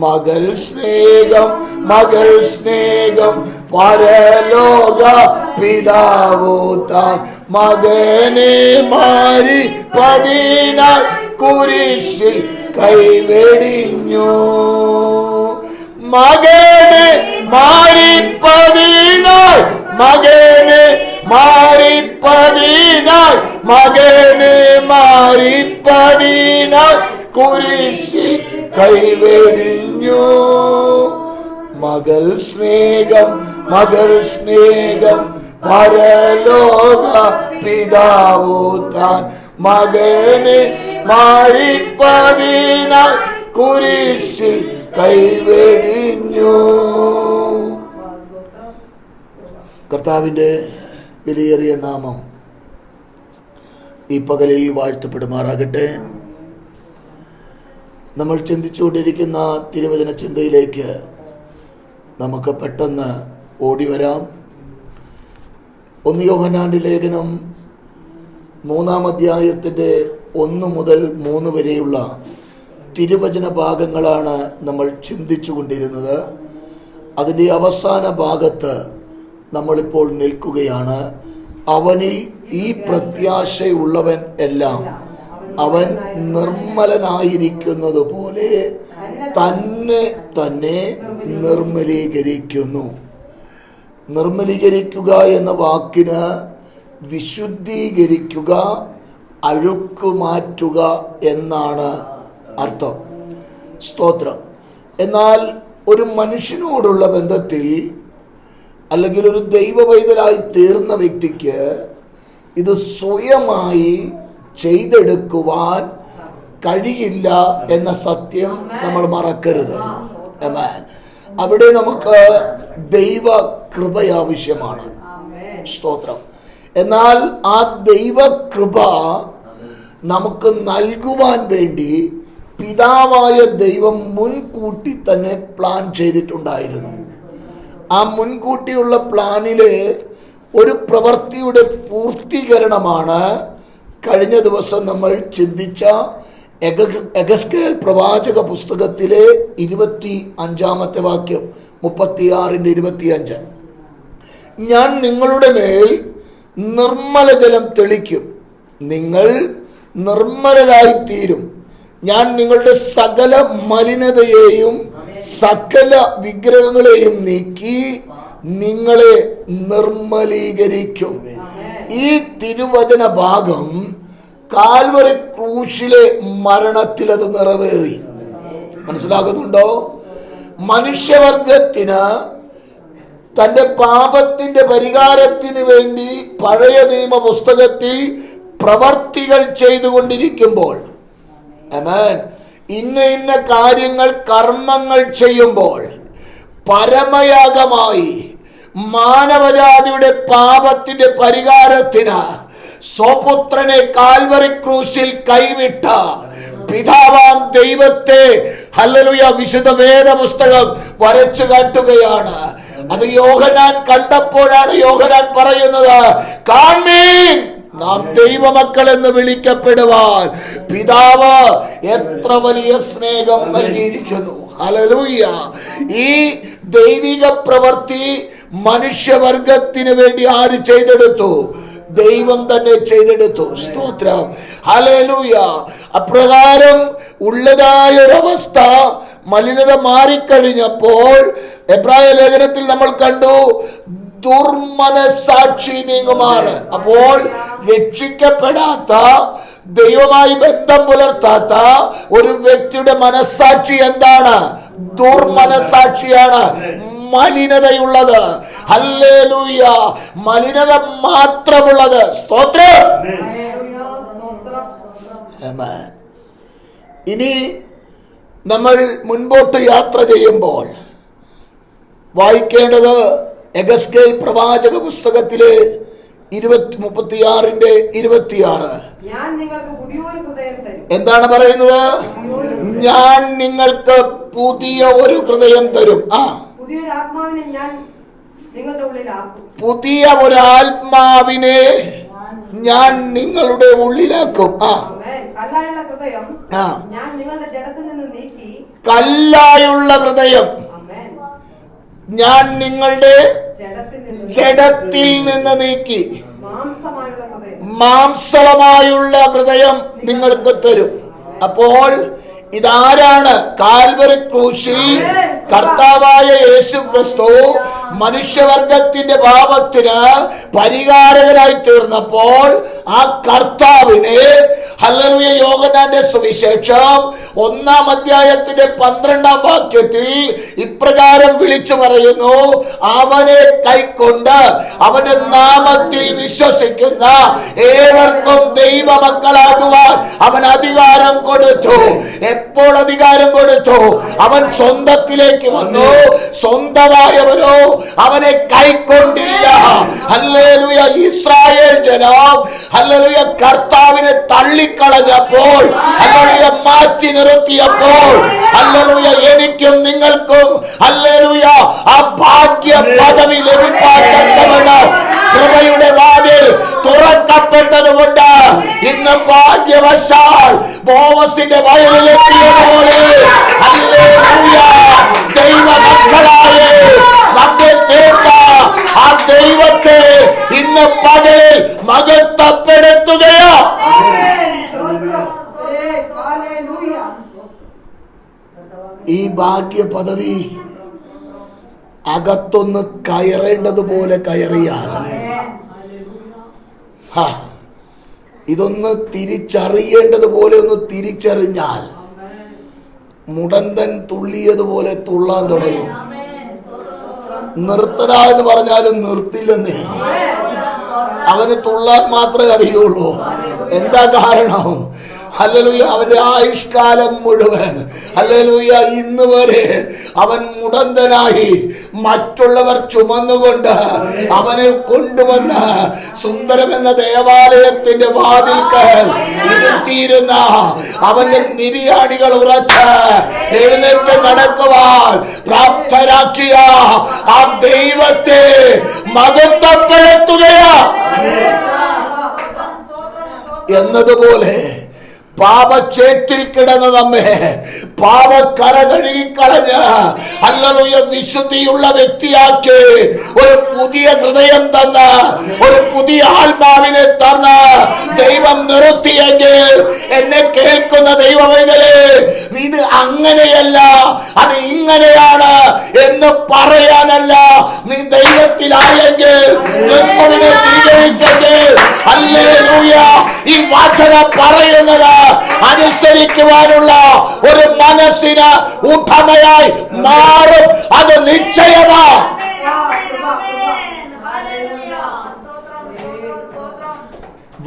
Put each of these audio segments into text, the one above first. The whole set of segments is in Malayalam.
മകൾ സ്നേഹം, മകൾ സ്നേഹം, പരലോക പിതാവു താൻ മകനെ മാരി പതിനാൽ കുരിശിൽ കൈവെടിഞ്ഞു. മകനെ മാറിപ്പതിനാൽ, മകനെ മാറിപ്പതിനാൽ, മകനെ മാറിപ്പതിനാൽ കുരിശിൽ കൈവെടിഞ്ഞു. മകൾ സ്നേഹം, മകൾ സ്നേഹം, പരലോക പിതാവു താൻ മകനെ മാറിപ്പതിനാൽ കുരിശിൽ കൈവെടിഞ്ഞു. കർത്താവിന്റെ വിലയേറിയ നാമം ഈ പകലിൽ വാഴ്ത്തപ്പെടുമാറാകട്ടെ. നമ്മൾ ചിന്തിച്ചുകൊണ്ടിരിക്കുന്ന തിരുവചന ചിന്തയിലേക്ക് നമുക്ക് പെട്ടെന്ന് ഓടി വരാം. 1 യോഹന്നാന്റെ ലേഖനം 3-ാം അധ്യായത്തിന്റെ 1 മുതൽ 3 വരെയുള്ള തിരുവചന ഭാഗങ്ങളാണ് നമ്മൾ ചിന്തിച്ചു കൊണ്ടിരുന്നത്. അതിൻ്റെ അവസാന ഭാഗത്ത് നമ്മളിപ്പോൾ നിൽക്കുകയാണ്. അവനിൽ ഈ പ്രത്യാശയുള്ളവൻ എല്ലാം അവൻ നിർമ്മലനായിരിക്കുന്നത് പോലെ തന്നെ തന്നെ നിർമ്മലീകരിക്കുന്നു. നിർമ്മലീകരിക്കുക എന്ന വാക്കിന് വിശുദ്ധീകരിക്കുക, അഴുക്ക് മാറ്റുക എന്നാണ് അർത്ഥം. സ്തോത്രം. എന്നാൽ ഒരു മനുഷ്യനോടുള്ള ബന്ധത്തിൽ അല്ലെങ്കിൽ ഒരു ദൈവവൈതലായി തീർന്ന വ്യക്തിക്ക് ഇത് സ്വയമായി ചെയ്തെടുക്കുവാൻ കഴിയില്ല എന്ന സത്യം നമ്മൾ മറക്കരുത്. അവിടെ നമുക്ക് ദൈവ കൃപ ആവശ്യമാണ്. സ്തോത്രം. എന്നാൽ ആ ദൈവകൃപ നമുക്ക് നൽകുവാൻ വേണ്ടി പിതാവായ ദൈവം മുൻകൂട്ടി തന്നെ പ്ലാൻ ചെയ്തിട്ടുണ്ടായിരുന്നു. ആ മുൻകൂട്ടിയുള്ള പ്ലാനിലെ ഒരു പ്രവൃത്തിയുടെ പൂർത്തീകരണമാണ് കഴിഞ്ഞ ദിവസം നമ്മൾ ചിന്തിച്ച എഗസ്കേൽ പ്രവാചക പുസ്തകത്തിലെ 25-ാമത്തെ വാക്യം, 36-25. ഞാൻ നിങ്ങളുടെ മേൽ നിർമ്മല ജലം തെളിക്കും, നിങ്ങൾ നിർമ്മലരായിത്തീരും. ഞാൻ നിങ്ങളുടെ സകല മലിനതയെയും സകല വിഗ്രഹങ്ങളെയും നീക്കി നിങ്ങളെ നിർമ്മലീകരിക്കും. ഈ തിരുവചന ഭാഗം കാൽവരി ക്രൂശിലെ മരണത്തിൽ അത് നിറവേറി. മനസ്സിലാകുന്നുണ്ടോ? മനുഷ്യവർഗത്തിന് തന്റെ പാപത്തിന്റെ പരിഹാരത്തിന് വേണ്ടി പഴയ നിയമ പുസ്തകത്തിൽ പ്രവർത്തികൾ ചെയ്തുകൊണ്ടിരിക്കുമ്പോൾ, ഇന്ന ഇന്ന കാര്യങ്ങൾ, കർമ്മങ്ങൾ ചെയ്യുമ്പോൾ പരമയാഗമായി മാനവജാതിയുടെ പാപത്തിന്റെ പരിഹാരത്തിന് സ്വപുത്രനെ കാൽവരി ക്രൂശിൽ കൈവിട്ട പിതാവാം ദൈവത്തെ ഹല്ലേലൂയ വിശുദ്ധ വേദ പുസ്തകം വരച്ചു കാട്ടുകയാണ്. അത് യോഹന്നാൻ കണ്ടപ്പോഴാണ് യോഹന്നാൻ പറയുന്നത്, കാൺമീൻ, നാം ദൈവമക്കൾ എന്ന് വിളിക്കപ്പെടുവാൻ പിതാവ് എത്ര വലിയ സ്നേഹം നൽകിയിരിക്കുന്നു. ഹല്ലേലൂയ. ഈ ദൈവിക പ്രവൃത്തി മനുഷ്യവർഗത്തിന് വേണ്ടി ആര് ചെയ്തെടുത്തു? ദൈവം തന്നെ ചെയ്തെടുത്തു. സ്തോത്രം. ഹല്ലേലൂയ. അപ്രകാരം ഉള്ളതായൊരവസ്ഥ മലിനത മാറിക്കഴിഞ്ഞപ്പോൾ എബ്രായ ലേഖനത്തിൽ നമ്മൾ കണ്ടു, ദുർമനസാക്ഷി നീങ്ങുമാറ്. അപ്പോൾ രക്ഷിക്കപ്പെടാത്ത, ദൈവമായി ബന്ധം പുലർത്താത്ത ഒരു വ്യക്തിയുടെ മനസാക്ഷി എന്താണ്? ദുർമനസാക്ഷിയാണ്, മലിനതയുള്ളത്. ഹല്ലേലൂയ. മലിനത മാത്രമുള്ളത്. സ്തോത്രം. ഇനി നമ്മൾ മുൻപോട്ട് യാത്ര ചെയ്യുമ്പോൾ വായിക്കേണ്ടത് എഗസ്കേൽ പ്രവാചക പുസ്തകത്തിലെ 36-26. എന്താണ് പറയുന്നത്? ഞാൻ നിങ്ങൾക്ക് പുതിയ ഒരു ഹൃദയം തരും. പുതിയ ഒരു ആത്മാവിനെ ഞാൻ നിങ്ങളുടെ ഉള്ളിലാക്കും. കല്ലായുള്ള ഹൃദയം ആ, ഞാൻ നിങ്ങളുടെ ജഡത്തിൽ നിന്ന് നീക്കി. കല്ലായുള്ള ഹൃദയം ആമേൻ. ഞാൻ നിങ്ങളുടെ ജഡത്തിൽ നിന്ന് ജഡത്തിൽ നിന്ന് നീക്കി മാംസമായുള്ള ഹൃദയം മാംസളമായുള്ള ഹൃദയം നിങ്ങൾക്ക് തരും. അപ്പോൾ ഇതാരാണ്? കാൽവരി ക്രൂശിൽ കർത്താവായ യേശു ക്രിസ്തു മനുഷ്യവർഗത്തിന്റെ പാപത്തിന് പരിഹാരകനായി തീർന്നപ്പോൾ ആ കർത്താവിനെ ഹല്ലേലൂയ യോഹന്നാന്റെ സുവിശേഷം 1-ാം അധ്യായത്തിന്റെ 12-ാം വാക്യത്തിൽ ഇപ്രകാരം വിളിച്ചു പറയുന്നു, അവനെ കൈക്കൊണ്ട് അവന്റെ നാമത്തിൽ വിശ്വസിക്കുന്ന ഏവർക്കും ദൈവമക്കളാകുവാൻ അവൻ അധികാരം കൊടുത്തു. എപ്പോൾ അധികാരം കൊടുത്തു? അവൻ സ്വന്തത്തിലേക്ക് വന്നു, സ്വന്തമായവരോ അവനെ കൈക്കൊണ്ടില്ല. ഹല്ലേലൂയ. ഇസ്രായേൽ ജനം ഹല്ലേലൂയ കർത്താവിനെ തള്ളിക്കളഞ്ഞപ്പോൾ, ഹല്ലേലൂയ മാറ്റി നിർത്തിയപ്പോൾ, ഹല്ലേലൂയ എനിക്കും നിങ്ങൾക്കും ഹല്ലേലൂയ ആ ഭാഗ്യ പദവി ലഭിക്കാൻ തക്കവണ്ണം കൃപയുടെ വാതിൽ തുറക്കപ്പെട്ടതുകൊണ്ട് ഇന്ന് ഭാഗ്യവശാൽ ബോവസിന്റെ വയലിലെത്തിയതുപോലെ ഹല്ലേലൂയ ദൈവമക്കളായ നമ്മെ തീർത്ത ആ ദൈവത്തെ ഇന്ന് പകലിൽ മഹത്വപ്പെടുത്തുകയോ. ഈ ഭാഗ്യ പദവി അകത്തൊന്ന് കയറേണ്ടതുപോലെ കയറിയാൽ, ഇതൊന്ന് തിരിച്ചറിയേണ്ടതുപോലെ ഒന്ന് തിരിച്ചറിഞ്ഞാൽ മുടന്തൻ തുള്ളിയതുപോലെ തുള്ളാൻ തുടങ്ങും. നിർത്തട എന്ന് പറഞ്ഞാലും നിർത്തില്ലെന്നേ. അവന് തുള്ളാൻ മാത്രമേ അറിയുള്ളൂ. എന്താ കാരണം? ഹല്ലേലൂയ അവന്റെ ആയുഷ്കാലം മുഴുവൻ ഹല്ലേലൂയ ഇന്ന് വരെ അവൻ മുടന്തനായി മറ്റുള്ളവർ ചുമന്നുകൊണ്ട് അവനെ കൊണ്ടുവന്ന് സുന്ദരമെന്ന ദേവാലയത്തിന്റെ വാതിൽക്കൽ ഇരുത്തിയിരുന്ന അവന്റെ നിര്യാണികൾ ഉറച്ച് എഴുന്നേറ്റ് നടക്കുവാൻ പ്രാപ്തരാക്കിയ ആ ദൈവത്തെ മഹത്വപ്പെടുത്തുകയാ എന്നതുപോലെ പാപച്ചേറ്റിൽ കിടന്ന് നമ്മെ പാപക്കര കഴുകിക്കളഞ്ഞ് ഹല്ലേലൂയ വിശുദ്ധിയുള്ള വ്യക്തിയാക്കി ഒരു പുതിയ ഹൃദയം തന്ന് ഒരു പുതിയ ആത്മാവിനെ തന്ന് ദൈവം നിർത്തിയെങ്കിൽ എന്നെ കേൾക്കുന്ന ദൈവമൈതലേ, ഇത് അങ്ങനെയല്ല അത് ഇങ്ങനെയാണ് എന്ന് പറയാനല്ല. നീ ദൈവത്തിലായെങ്കിൽ ക്രിസ്തുവിനെ സ്വീകരിച്ചെങ്കിൽ ഹല്ലേലൂയ ഈ വാചകം പറയുന്നത് അനുസരിക്കുവാനുള്ള ഒരു മനസ്സിന് ഉടമയായി മാറും. അത് നിശ്ചയമാ.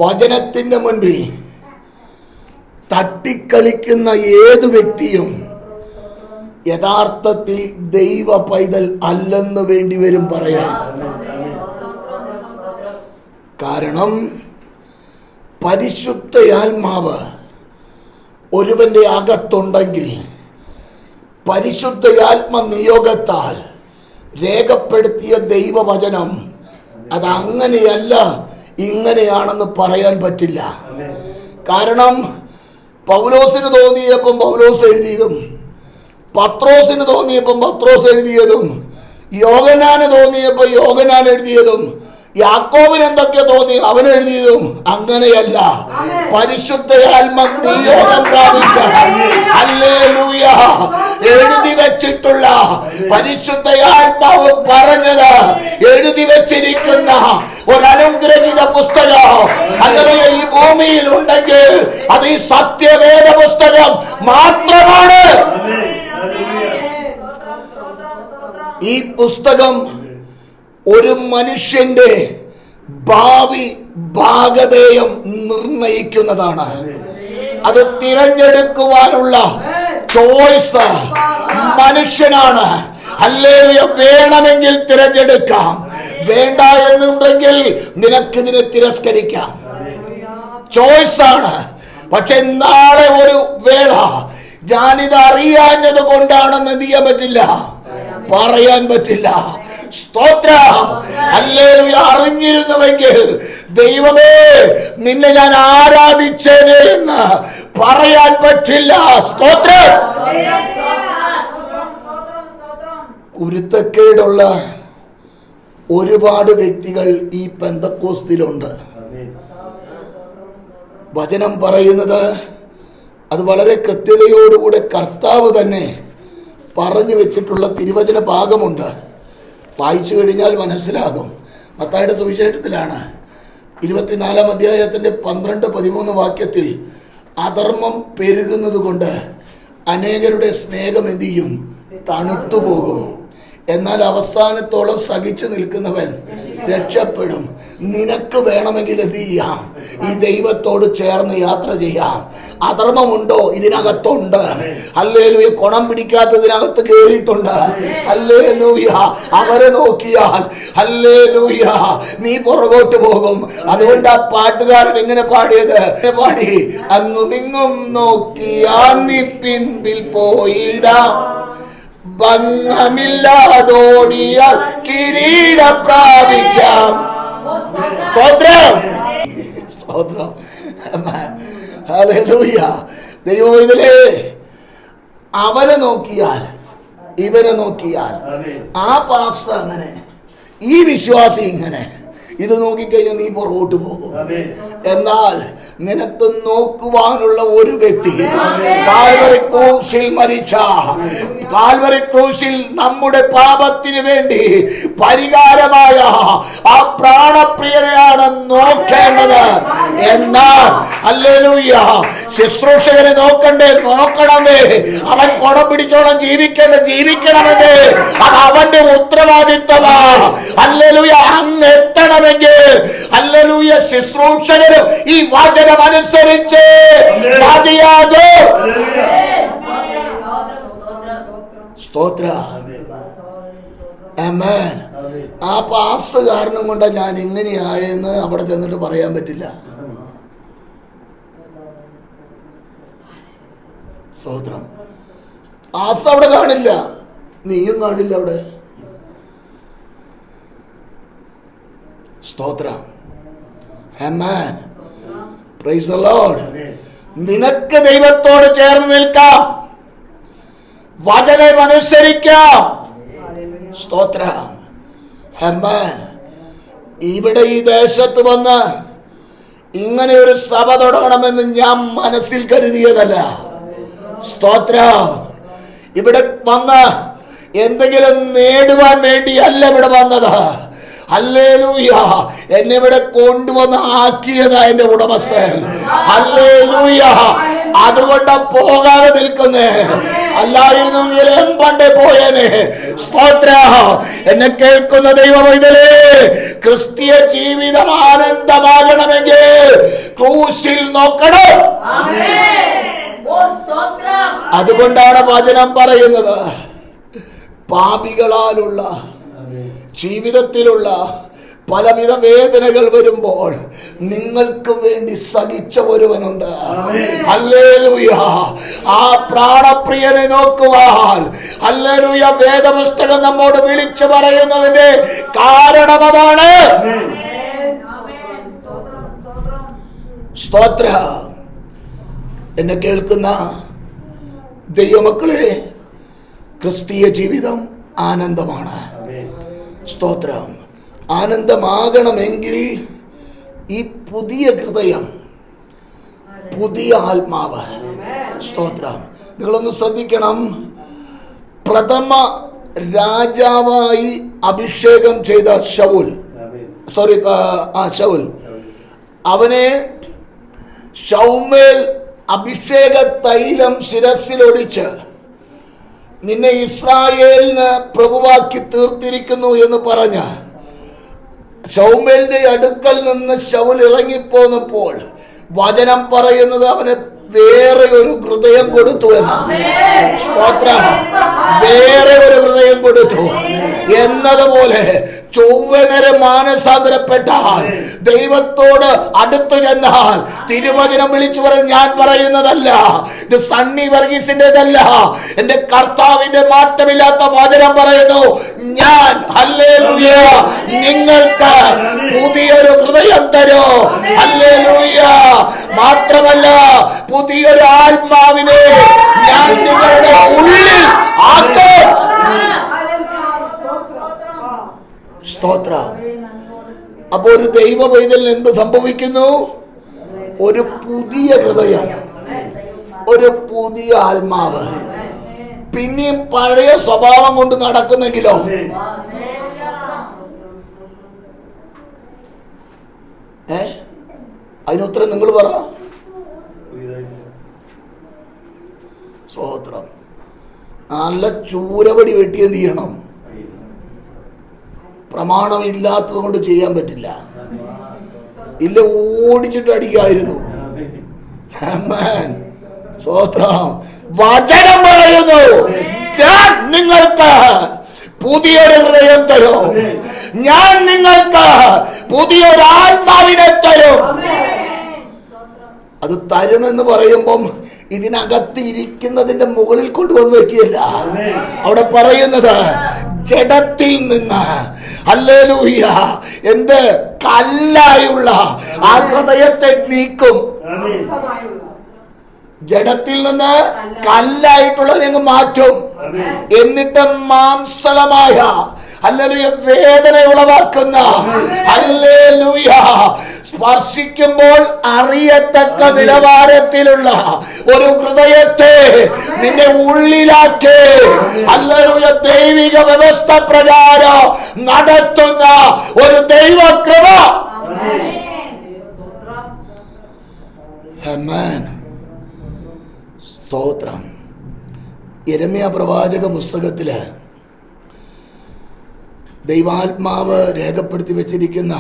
വചനത്തിന്റെ മുൻപിൽ തട്ടിക്കളിക്കുന്ന ഏതു വ്യക്തിയും യഥാർത്ഥത്തിൽ ദൈവ പൈതൽ അല്ലെന്ന് വേണ്ടി വരും പറയാൻ. കാരണം പരിശുദ്ധയാത്മാവ് ഒരുവന്റെ അകത്തുണ്ടെങ്കിൽ പരിശുദ്ധയാത്മ നിയോഗത്താൽ രേഖപ്പെടുത്തിയ ദൈവവചനം അതങ്ങനെയല്ല ഇങ്ങനെയാണെന്ന് പറയാൻ പറ്റില്ല. കാരണം പൗലോസിന് തോന്നിയപ്പം പൗലോസ് എഴുതിയതും പത്രോസിന് തോന്നിയപ്പം പത്രോസ് എഴുതിയതും യോഹന്നാന് തോന്നിയപ്പോൾ യോഹന്നാൻ എഴുതിയതും യാക്കോബിന് എന്തൊക്കെ തോന്നി അവൻ എഴുതിയതും അങ്ങനെയല്ല. പരിശുദ്ധയാത്മ നിയോഗം പ്രാപിച്ച ഹല്ലേലൂയ എഴുതി വെച്ചിട്ടുള്ള പരിശുദ്ധയാത്മാവ് പറഞ്ഞത് എഴുതി വെച്ചിരിക്കുന്ന ഒരനുഗ്രഹീത പുസ്തകം അങ്ങനെ ഈ ഭൂമിയിൽ ഉണ്ടെങ്കിൽ അത് ഈ സത്യവേദ പുസ്തകം മാത്രമാണ്. ഈ പുസ്തകം ഒരു മനുഷ്യന്റെ ഭാവി ഭാഗധേയം നിർണയിക്കുന്നതാണ്. അത് തിരഞ്ഞെടുക്കുവാനുള്ള ചോയ്സ് മനുഷ്യനാണ്. ഹല്ലേലൂയ. വേണമെങ്കിൽ തിരഞ്ഞെടുക്കാം, വേണ്ട എന്നുണ്ടെങ്കിൽ നിനക്കിതിനെ തിരസ്കരിക്കാം. ചോയ്സാണ്. പക്ഷെ നാളെ ഒരു വേള ഞാനിത് അറിയാഞ്ഞത് കൊണ്ടാണെന്ന് എന്ത് ചെയ്യാൻ പറ്റില്ല, പറയാൻ പറ്റില്ല. സ്തോത്രം. ഹല്ലേലൂയ. അറിഞ്ഞിരുന്നുവെങ്കിൽ ദൈവമേ നിന്നെ ഞാൻ ആരാധിച്ചേനെ എന്ന് പറയാൻ പറ്റില്ല. സ്തോത്രം. കുരുത്തക്കേടുള്ള ഒരുപാട് വ്യക്തികൾ ഈ പെന്തക്കോസ്തിലുണ്ട്. വചനം പറയുന്നത് അത് വളരെ കൃത്യതയോടുകൂടെ കർത്താവ് തന്നെ പറഞ്ഞു വെച്ചിട്ടുള്ള തിരുവചന ഭാഗമുണ്ട്. വായിച്ചു കഴിഞ്ഞാൽ മനസ്സിലാകും. മത്തായിയുടെ സുവിശേഷത്തിലാണ് 24-ാം അധ്യായത്തിന്റെ 12-13 വാക്യത്തിൽ അധർമ്മം പെരുകുന്നത് കൊണ്ട് അനേകരുടെ സ്നേഹം എന്ത് ചെയ്യും? തണുത്തുപോകും. എന്നാൽ അവസാനത്തോളം സഹിച്ചു നിൽക്കുന്നവൻ രക്ഷപ്പെടും. നിനക്ക് വേണമെങ്കിൽ എന്ത് ചെയ്യാം? ഈ ദൈവത്തോട് ചേർന്ന് യാത്ര ചെയ്യാം. അധർമ്മമുണ്ടോ? ഇതിനകത്തുണ്ട്. ഹല്ലേലൂയ. കൊണം പിടിക്കാത്തതിനകത്ത് കേറിയിട്ടുണ്ട്. ഹല്ലേലൂയ. അവരെ നോക്കിയാൽ ഹല്ലേലൂയ നീ പുറകോട്ട് പോകും. അതുകൊണ്ട് ആ പാട്ടുകാരൻ ഇങ്ങനെ പാടിയത് പാടി, അങ്ങുമിങ്ങും നോക്കിയാൽ നീ പിൻപിൽ പോയിടാം, ഭംഗമില്ലാതോടിയാൽ കിരീടം പ്രാപിക്കാം. സ്തോത്രം. സ്തോത്രം. ഹല്ലേലൂയ. ദൈവം ഇതിലേ അവനെ നോക്കിയാൽ ഇവനെ നോക്കിയാൽ ആ പാസ്റ്റർ അങ്ങനെ, ഈ വിശ്വാസി ഇങ്ങനെ, ഇത് നോക്കിക്കഴിഞ്ഞാൽ നീ പുറകോട്ട് പോകും. എന്നാൽ നിനക്ക് നോക്കുവാനുള്ള ഒരു വ്യക്തി കാൽവരി ക്രൂശിൽ മരിച്ച, കാൽവരി ക്രൂശിൽ നമ്മുടെ പാപത്തിന് വേണ്ടി പരിഹാരമായ ആ പ്രാണപ്രിയനെയാണ് നോക്കേണ്ടത്. എന്നാൽ ഹല്ലേലൂയ ശുശ്രൂഷകനെ നോക്കണ്ടേ? നോക്കണമേ. അവൻ കുടം പിടിച്ചോളം ജീവിക്കണമെന്നേ അത് അവന്റെ ഉത്തരവാദിത്വമാണ്. ഹല്ലേലൂയ. അങ്ങ് എത്തണമെങ്കിൽ ഹല്ലേലൂയ ശുശ്രൂഷകരും ഈ വചനം അനുസരിച്ച് മതിയാകും. സ്തോത്ര. ആമേൻ. ആ പാസ്റ്റർ കാരണം കൊണ്ടാ ഞാൻ എങ്ങനെയായെന്ന് അവിടെ ചെന്നിട്ട് പറയാൻ പറ്റില്ല. സ്തോത്രം. പാസ്റ്റർ അവിടെ കാണില്ല, നീയും കാണില്ല അവിടെ. സ്തോത്രം. ആമേൻ. Praise the Lord. നിനക്ക് ദൈവത്തോട് ചേർന്ന് നിൽക്കാം, വചനം അനുസരിക്കാം. സ്തോത്രം. ആമേൻ. ഇവിടെ ഈ ദേശത്ത് വന്ന് ഇങ്ങനെ ഒരു സഭ തുടങ്ങണമെന്ന് ഞാൻ മനസ്സിൽ കരുതിയതല്ല. സ്തോത്രം. ഇവിടെ വന്ന് എന്തെങ്കിലും നേടുവാൻ വേണ്ടിയല്ല ഇവിടെ വന്നത്. ഹല്ലേലൂയ. എന്നെ ഇവിടെ കൊണ്ടുവന്ന് ആക്കിയതാ എന്റെ ഉടമസ്ഥൻ. ഹല്ലേലൂയ. അതുകൊണ്ട് പോകാതെ നിൽക്കുന്നേ. അല്ലായിരുന്നെങ്കിൽ പണ്ടേ പോയേനെ. സ്തോത്ര. എന്നെ കേൾക്കുന്ന ദൈവമൈതലേ, ക്രിസ്തീയ ജീവിതം ആനന്ദമാകണമെങ്കിൽ ക്രൂശിൽ നോക്കണം. അതുകൊണ്ടാണ് വചനം പറയുന്നത്, പാപികളാലുള്ള ജീവിതത്തിലുള്ള പലവിധ വേദനകൾ വരുമ്പോൾ നിങ്ങൾക്ക് വേണ്ടി സഹിച്ച ഒരുവനുണ്ട്. ഹല്ലേലൂയ. ആ പ്രാണപ്രിയനെ നോക്കുവാൻ ഹല്ലേലൂയ വേദപുസ്തകം നമ്മോട് വിളിച്ചു പറയുന്നതിന്റെ കാരണം അതാണ്. സ്തോത്ര. എന്നെ കേൾക്കുന്ന ദൈവമക്കളെ, ക്രിസ്തീയ ജീവിതം ആനന്ദമാണ്. സ്തോത്രം. ആനന്ദമാകണമെങ്കിൽ ഈ പുതിയ ഹൃദയം, പുതിയ ആത്മാവ്. സ്തോത്രം. നിങ്ങളൊന്ന് ശ്രദ്ധിക്കണം. പ്രഥമ രാജാവായി അഭിഷേകം ചെയ്ത ശൗൽ, അവനെ ശൗമേൽ അഭിഷേക തൈലം ശിരസിലൊടിച്ച് നിന്നെ ഇസ്രായേലിന് പ്രഭുവാക്കി തീർത്തിരിക്കുന്നു എന്ന് പറഞ്ഞ ശൗമേലിന്റെ അടുക്കൽ നിന്ന് ശൗൽ ഇറങ്ങിപ്പോന്നപ്പോൾ വചനം പറയുന്നത് അവന് വേറെ ഒരു ഹൃദയം കൊടുത്തു എന്നാണ്. സ്തോത്രം. വേറെ ഒരു ഹൃദയം കൊടുത്തു. എന്നതുപോലെ ചൊവ്വനരെ മാനസാന്തരപ്പെട്ടാൽ, ദൈവത്തോട് അടുത്തു ചെന്നാൽ, തിരുവചനം വിളിച്ചു പറയും. ഞാൻ പറയുന്നതല്ല, ഇത് സണ്ണി വർഗീസിന്റേതല്ല, എന്റെ കർത്താവിന്റെ മാറ്റമില്ലാത്ത വചനം പറയുന്നു. ഞാൻ ഹല്ലേലൂയ നിങ്ങൾക്ക് പുതിയൊരു ഹൃദയം തരും. ഹല്ലേലൂയ. മാത്രമല്ല, പുതിയൊരു ആത്മാവിനെ ഞാൻ നിങ്ങളുടെ ഉള്ളിൽ ആക്കും. സ്തോത്രം. അപ്പൊ ഒരു ദൈവ പൈതലിന് എന്ത് സംഭവിക്കുന്നു? ഒരു പുതിയ ഹൃദയം, ഒരു പുതിയ ആത്മാവ്. പിന്നെയും പഴയ സ്വഭാവം കൊണ്ട് നടക്കുന്നെങ്കിലോ? അതിനുത്തരം നിങ്ങൾ പറ. സ്തോത്രം. നല്ല ചൂരപടി വെട്ടി എന്ത് ചെയ്യണം? പ്രമാണമില്ലാത്തത് കൊണ്ട് ചെയ്യാൻ പറ്റില്ല. ഇല്ല, ഓടിച്ചിട്ട് അടിക്കായിരുന്നു. സ്തോത്രം. വചനം പറയുന്നു, ഞാൻ നിങ്ങൾക്ക് പുതിയൊരു ഹൃദയം തരും, ഞാൻ നിങ്ങൾക്ക് പുതിയൊരു ആത്മാവിനെ തരും. അത് തരുമെന്ന് പറയുമ്പം ഇതിനകത്ത് ഇരിക്കുന്നതിന്റെ മുകളിൽ കൊണ്ടുവന്ന് വെക്കുകയല്ല. അവിടെ പറയുന്നത് ജഡത്തിൽ നിന്ന്, ഹല്ലേലൂയ, എന്ത് കല്ലായുള്ള ആ ഹൃദയത്തെ നീക്കും. ജഡത്തിൽ നിന്ന് കല്ലായിട്ടുള്ളതിനെ മാറ്റും. എന്നിട്ട് മാംസളമായ, ഹല്ലേലൂയ, വേദന ഉളവാക്കുന്ന, ഹല്ലേലൂയ, സ്പർശിക്കുമ്പോൾ അറിയത്തക്ക നിലവാരത്തിലുള്ള ഒരു ഹൃദയത്തെ നിന്റെ ഉള്ളിലാക്കി, ഹല്ലേലൂയ, ദൈവിക വ്യവസ്ഥ പ്രകാരം നടത്തുന്ന ഒരു ദൈവകൃപ. ആമേൻ. സ്തോത്രം. യെരമ്യാ പ്രവാചക പുസ്തകത്തില് ദൈവാത്മാവ് രേഖപ്പെടുത്തി വെച്ചിരിക്കുന്ന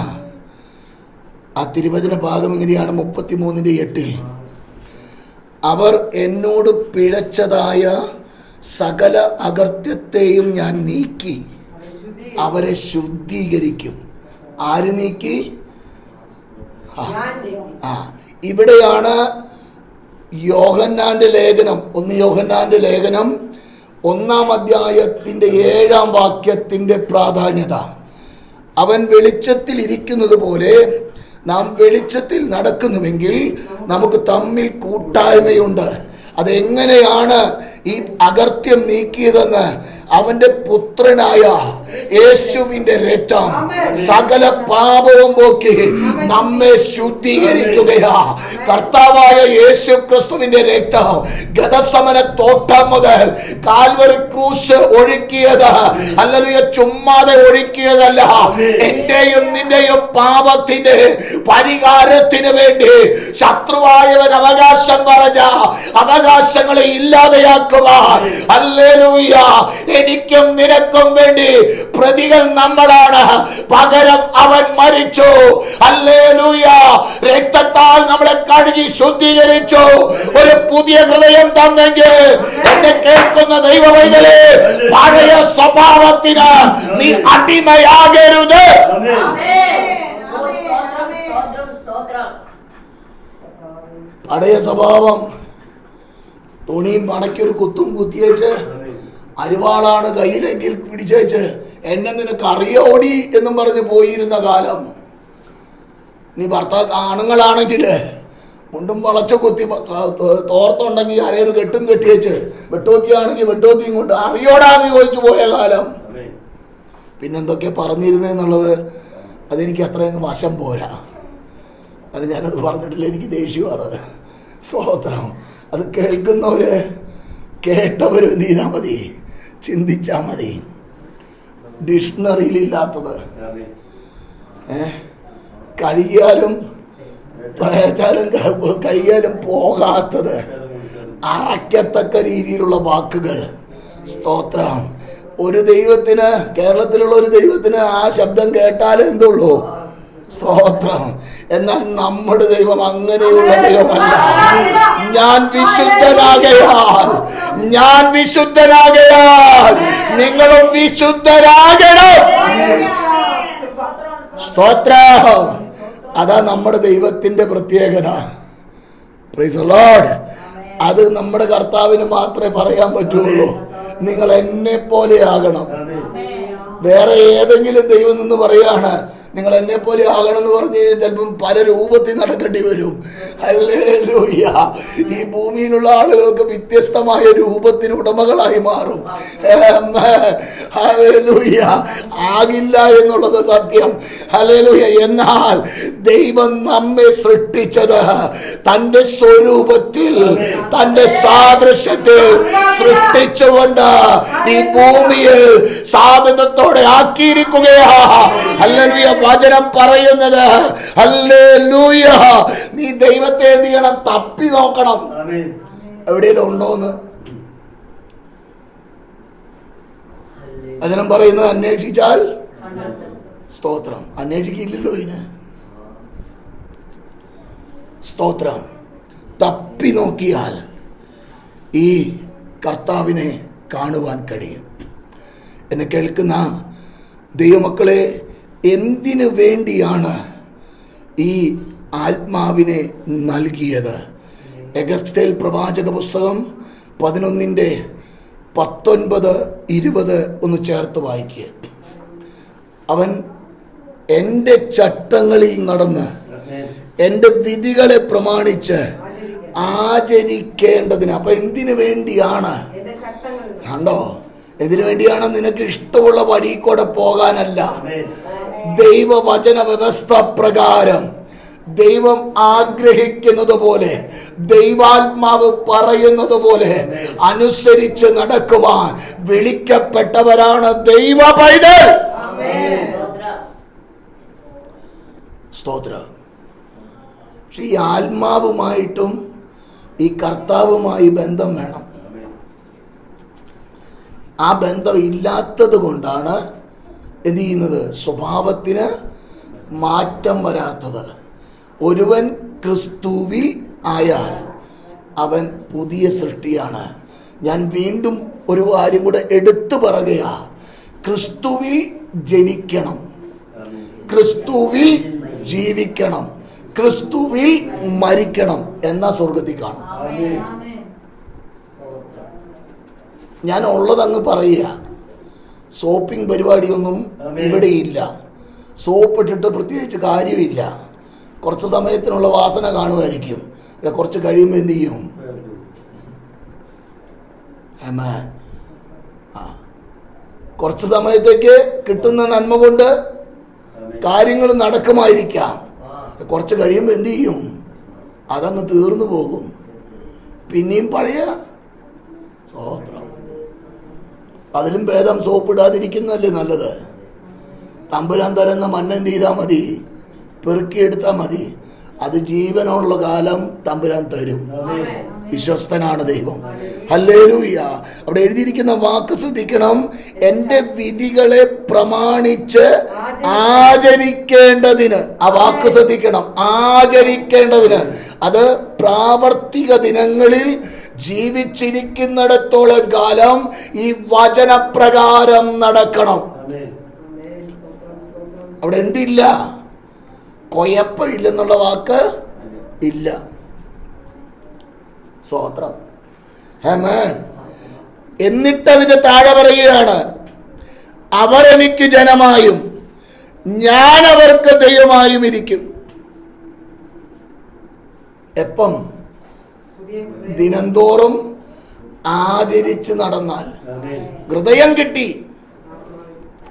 ആ തിരുവചന ഭാഗം ഇങ്ങനെയാണ്. 33:8 അവർ എന്നോട് പിഴച്ചതായ സകല അകൃത്യത്തെയും ഞാൻ നീക്കി അവരെ ശുദ്ധീകരിക്കും. ആര് നീക്കി? ഇവിടെയാണ് യോഹന്നാന്റെ ലേഖനം, 1 യോഹന്നാന്റെ ലേഖനം 1-ാം അധ്യായത്തിന്റെ 7-ാം വാക്യത്തിന്റെ പ്രാധാന്യത. അവൻ വെളിച്ചത്തിൽ ഇരിക്കുന്നത് പോലെ നാം വെളിച്ചത്തിൽ നടക്കുന്നുവെങ്കിൽ നമുക്ക് തമ്മിൽ കൂട്ടായ്മയുണ്ട്. അതെങ്ങനെയാണ് ഈ അകൃത്യം നീക്കിയതെന്ന്? അവന്റെ പുത്രനായ യേശുവിന്റെ രക്തം സകല പാപവും പോക്കി നമ്മെ ശുദ്ധീകരിക്കുകയാ. കർത്താവായ യേശു ക്രിസ്തുവിന്റെ രക്തം ഗതസമന തോട്ടം മുതൽ കാൽവരി ക്രൂശ് ഒഴുക്കിയത്, ഹല്ലേലൂയ, ചുമ്മാതെ ഒഴുക്കിയതല്ല. എന്റെയും നിന്റെയും പാപത്തിന്റെ പരിഹാരത്തിന് വേണ്ടി ശത്രുവായവൻ അവകാശം പറഞ്ഞ അവകാശങ്ങളെ ഇല്ലാതെയാക്കുവാൻ, ഹല്ലേലൂയ, എനിക്കും നിനക്കും വേണ്ടി പ്രതികൾ നമ്മളാണ്, പകരം അവൻ മരിച്ചു. ഹല്ലേലൂയ. രക്തത്താൽ നമ്മളെ കഴുകി ശുദ്ധീകരിച്ചു. ഒരു പുതിയ ഹൃദയം തന്നെങ്കിൽ എന്നെ കേൾക്കുന്ന ദൈവമൈതലേ, പഴയ സ്വഭാവത്തിന് നീ അടിമയാകരുത്. പഴയ സ്വഭാവം തുണിയും മടക്കിയൊരു കുത്തും കുത്തിയേച്ച്, അരിവാളാണ് കയ്യിലെങ്കിൽ പിടിച്ചേച്ച്, എന്നെ നിനക്ക് അറിയോടി എന്നും പറഞ്ഞ് പോയിരുന്ന കാലം. നീ ആണുങ്ങളാണെങ്കിൽ മുണ്ടും വളച്ച കുത്തി തോർത്തുണ്ടെങ്കിൽ അരയൊരു കെട്ടും കെട്ടിയേച്ച്, വെട്ടോത്തിയാണെങ്കിൽ വെട്ടോത്തിയും കൊണ്ട് അറിയോടാന്ന് ചോദിച്ചു പോയ കാലം. പിന്നെന്തൊക്കെ പറഞ്ഞിരുന്നെന്നുള്ളത് അതെനിക്ക് അത്രയും വശം പോരാ. അത് ഞാനത് പറഞ്ഞിട്ടില്ല, എനിക്ക് ദേഷ്യവും അത്. സ്തോത്രം. അത് കേൾക്കുന്നവര് കേട്ടവരും എന്ത് ചെയ്താൽ മതി? ചിന്തിച്ചാ മതി. ഡിക്ഷണറിയിലില്ലാത്തത് കഴുകിയാലും കഴുകിയാലും പോകാത്തത്, അറയ്ക്കത്തക്ക രീതിയിലുള്ള വാക്കുകൾ. സ്തോത്രം. ഒരു ദൈവത്തിന്, കേരളത്തിലുള്ള ഒരു ദൈവത്തിന് ആ ശബ്ദം കേട്ടാലേ എന്തുള്ളൂ? സ്തോത്രം. എന്നാൽ നമ്മുടെ ദൈവം അങ്ങനെയുള്ള ദൈവമല്ല. ഞാൻ വിശുദ്ധനാകയാൽ നിങ്ങളും വിശുദ്ധരാകണം. സ്തോത്രം. അതാ നമ്മുടെ ദൈവത്തിന്റെ പ്രത്യേകത. Price the Lord. അത് നമ്മുടെ കർത്താവിന് മാത്രമേ പറയാൻ പറ്റുള്ളൂ. നിങ്ങൾ എന്നെ പോലെ ആകണം. വേറെ ഏതെങ്കിലും ദൈവം നിന്ന് പറയാണ് നിങ്ങൾ എന്നെ പോലെ ആകണം എന്ന് പറഞ്ഞ് ചിലപ്പം പല രൂപത്തിൽ നടക്കേണ്ടി വരും. ഹല്ലേലൂയ. ഈ ഭൂമിയിലുള്ള ആളുകൾക്ക് വ്യത്യസ്തമായ രൂപത്തിന് ഉടമകളായി മാറും. ഹല്ലേലൂയ. ആകില്ല എന്നുള്ളത് സത്യം. ഹല്ലേലൂയ. എന്നാൽ ദൈവം നമ്മെ സൃഷ്ടിച്ചത് തന്റെ സ്വരൂപത്തിൽ തന്റെ സാദൃശ്യത്തിൽ സൃഷ്ടിച്ചുകൊണ്ട് ഈ ഭൂമിയിൽ സാധനത്തോടെ ആക്കിയിരിക്കുകയാ. ഹല്ലേലൂയ. വചനം പറയുന്നത് ഹല്ലേലൂയ. നീ ദൈവത്തെ എന്ത് ചെയ്യണം? തപ്പി നോക്കണം. എവിടെയെങ്കിലും ഉണ്ടോന്ന്. വചനം പറയുന്നത് അന്വേഷിച്ചാൽ സ്തോത്രം. അന്വേഷിക്കില്ലല്ലോ ഇതിന്. സ്തോത്രം. തപ്പി നോക്കിയാൽ ഈ കർത്താവിനെ കാണുവാൻ കഴിയും. എന്നെ കേൾക്കുന്ന ദൈവമക്കളെ, എന്തിനു വേണ്ടിയാണ് ഈ ആത്മാവിനെ നൽകിയത്? എഗസ്തേൽ പ്രവാചക പുസ്തകം 11:19-20 ഒന്ന് ചേർത്ത് വായിക്കുക. അവൻ എൻ്റെ ചട്ടങ്ങളിൽ നടന്ന് എൻ്റെ വിധികളെ പ്രമാണിച്ച് ആചരിക്കേണ്ടതിന്. അപ്പൊ എന്തിനു വേണ്ടിയാണ്? കണ്ടോ, എന്തിനു വേണ്ടിയാണ്? നിനക്ക് ഇഷ്ടമുള്ള വഴി കൂടെ പോകാനല്ല. ദൈവവചന വ്യവസ്ഥ പ്രകാരം ദൈവം ആഗ്രഹിക്കുന്നത് പോലെ, ദൈവാത്മാവ് പറയുന്നത് പോലെ അനുസരിച്ച് നടക്കുവാൻ വിളിക്കപ്പെട്ടവരാണ് ദൈവ പൈതൽ. സ്തോത്രം. പക്ഷെ ഈ ആത്മാവുമായിട്ടും ഈ കർത്താവുമായി ബന്ധം വേണം. ആ ബന്ധം ഇല്ലാത്തത് കൊണ്ടാണ് എന്ത് ചെയ്യുന്നത്? സ്വഭാവത്തിന് മാറ്റം വരാത്തത്. ഒരുവൻ ക്രിസ്തുവിൽ ആയാൽ അവൻ പുതിയ സൃഷ്ടിയാണ്. ഞാൻ വീണ്ടും ഒരു കാര്യം കൂടെ എടുത്തു പറയുകയാ. ക്രിസ്തുവിൽ ജനിക്കണം, ക്രിസ്തുവിൽ ജീവിക്കണം, ക്രിസ്തുവിൽ മരിക്കണം, എന്നാ സ്വർഗത്തിൽ കാണും. ഞാൻ ഉള്ളതങ്ങ് പറയുക. സോപ്പിംഗ് പരിപാടിയൊന്നും ഇവിടെയില്ല. സോപ്പ് ഇട്ടിട്ട് പ്രത്യേകിച്ച് കാര്യമില്ല. കുറച്ച് സമയത്തിനുള്ള വാസന കാണുമായിരിക്കും. കുറച്ച് കഴിയുമ്പോൾ എന്ത് ചെയ്യും? കുറച്ച് സമയത്തേക്ക് കിട്ടുന്ന നന്മ കൊണ്ട് കാര്യങ്ങൾ നടക്കുമായിരിക്കാം. കുറച്ച് കഴിയുമ്പോൾ എന്ത് ചെയ്യും? അതങ്ങ് തീർന്നു പോകും. പിന്നെയും പഴയ സ്തോത്രം. അതിലും ഭേദം സോപ്പിടാതിരിക്കുന്നതല്ലേ നല്ലത്. തമ്പുരാൻ തരുന്ന മണ്ണ് എന്ത് ചെയ്താൽ മതി? പെറുക്കിയെടുത്താൽ മതി. അത് ജീവനുള്ള കാലം തമ്പുരാൻ തരും. വിശ്വസ്തനാണ് ദൈവം. ഹല്ലേലൂയ. അവിടെ എഴുതിയിരിക്കുന്ന വാക്ക് ശ്രദ്ധിക്കണം. എൻ്റെ വിധികളെ പ്രമാണിച്ച് ആചരിക്കേണ്ടതിന്. ആ വാക്ക് ശ്രദ്ധിക്കണം. ആചരിക്കേണ്ടതിന്. അത് പ്രാവർത്തിക ദിനങ്ങളിൽ ജീവിച്ചിരിക്കുന്നിടത്തോളം കാലം ഈ വചനപ്രകാരം നടക്കണം. അവിടെ എന്തില്ല? കൊയപ്പില്ലെന്നുള്ള വാക്ക് ഇല്ല. സ്തോത്രം. ആമേൻ. എന്നിട്ട് അതിന്റെ താഴെ പറയുകയാണ്, അവർ എനിക്ക് ജനമായും ഞാൻ അവർക്ക് ദൈവമായും ഇരിക്കും. എപ്പം? ദിനംതോറും ആചരിച്ച് നടന്നാൽ. ഹൃദയം കിട്ടി,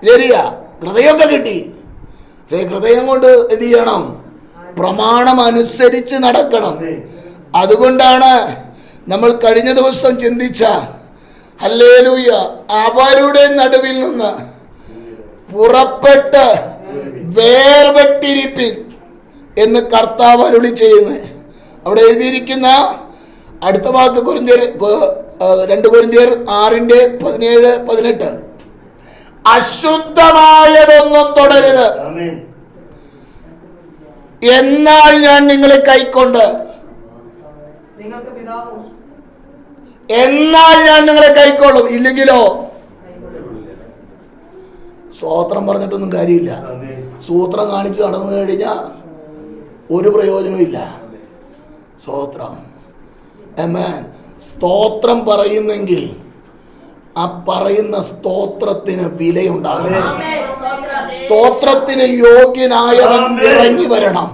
ശരിയാ, ഹൃദയമൊക്കെ കിട്ടി. ഹൃദയം കൊണ്ട് എന്ത് ചെയ്യണം? പ്രമാണം അനുസരിച്ച് നടക്കണം. അതുകൊണ്ടാണ് നമ്മൾ കഴിഞ്ഞ ദിവസം ചിന്തിച്ച ഹല്ലേലൂയ, അവരുടെ നടുവിൽ നിന്ന് പുറപ്പെട്ട് വേർപെട്ടിരിപ്പിൻ എന്ന് കർത്താവ് അരുളി ചെയ്യുന്നത്. അവിടെ എഴുതിയിരിക്കുന്ന അടുത്ത വാക്ക് 2 കൊരിന്ത്യർ 6:17-18. അശുദ്ധമായതൊന്നും തുടരുത്, എന്നാൽ ഞാൻ നിങ്ങളെ കൈക്കൊണ്ട്, എന്നാൽ ഞാൻ നിങ്ങളെ കൈക്കൊള്ളും, ഇല്ലെങ്കിലോ സ്തോത്രം പറഞ്ഞിട്ടൊന്നും കാര്യമില്ല. സൂത്രം കാണിച്ച് നടന്നു കഴിഞ്ഞാൽ ഒരു പ്രയോജനമില്ല. സ്തോത്രം. ആമേൻ. സ്തോത്രം പറയുന്നെങ്കിൽ ആ പറയുന്ന സ്തോത്രത്തിന് വിലയുണ്ടാകണം. സ്തോത്രത്തിന് യോഗ്യനായവൻ ഇറങ്ങി വരണം.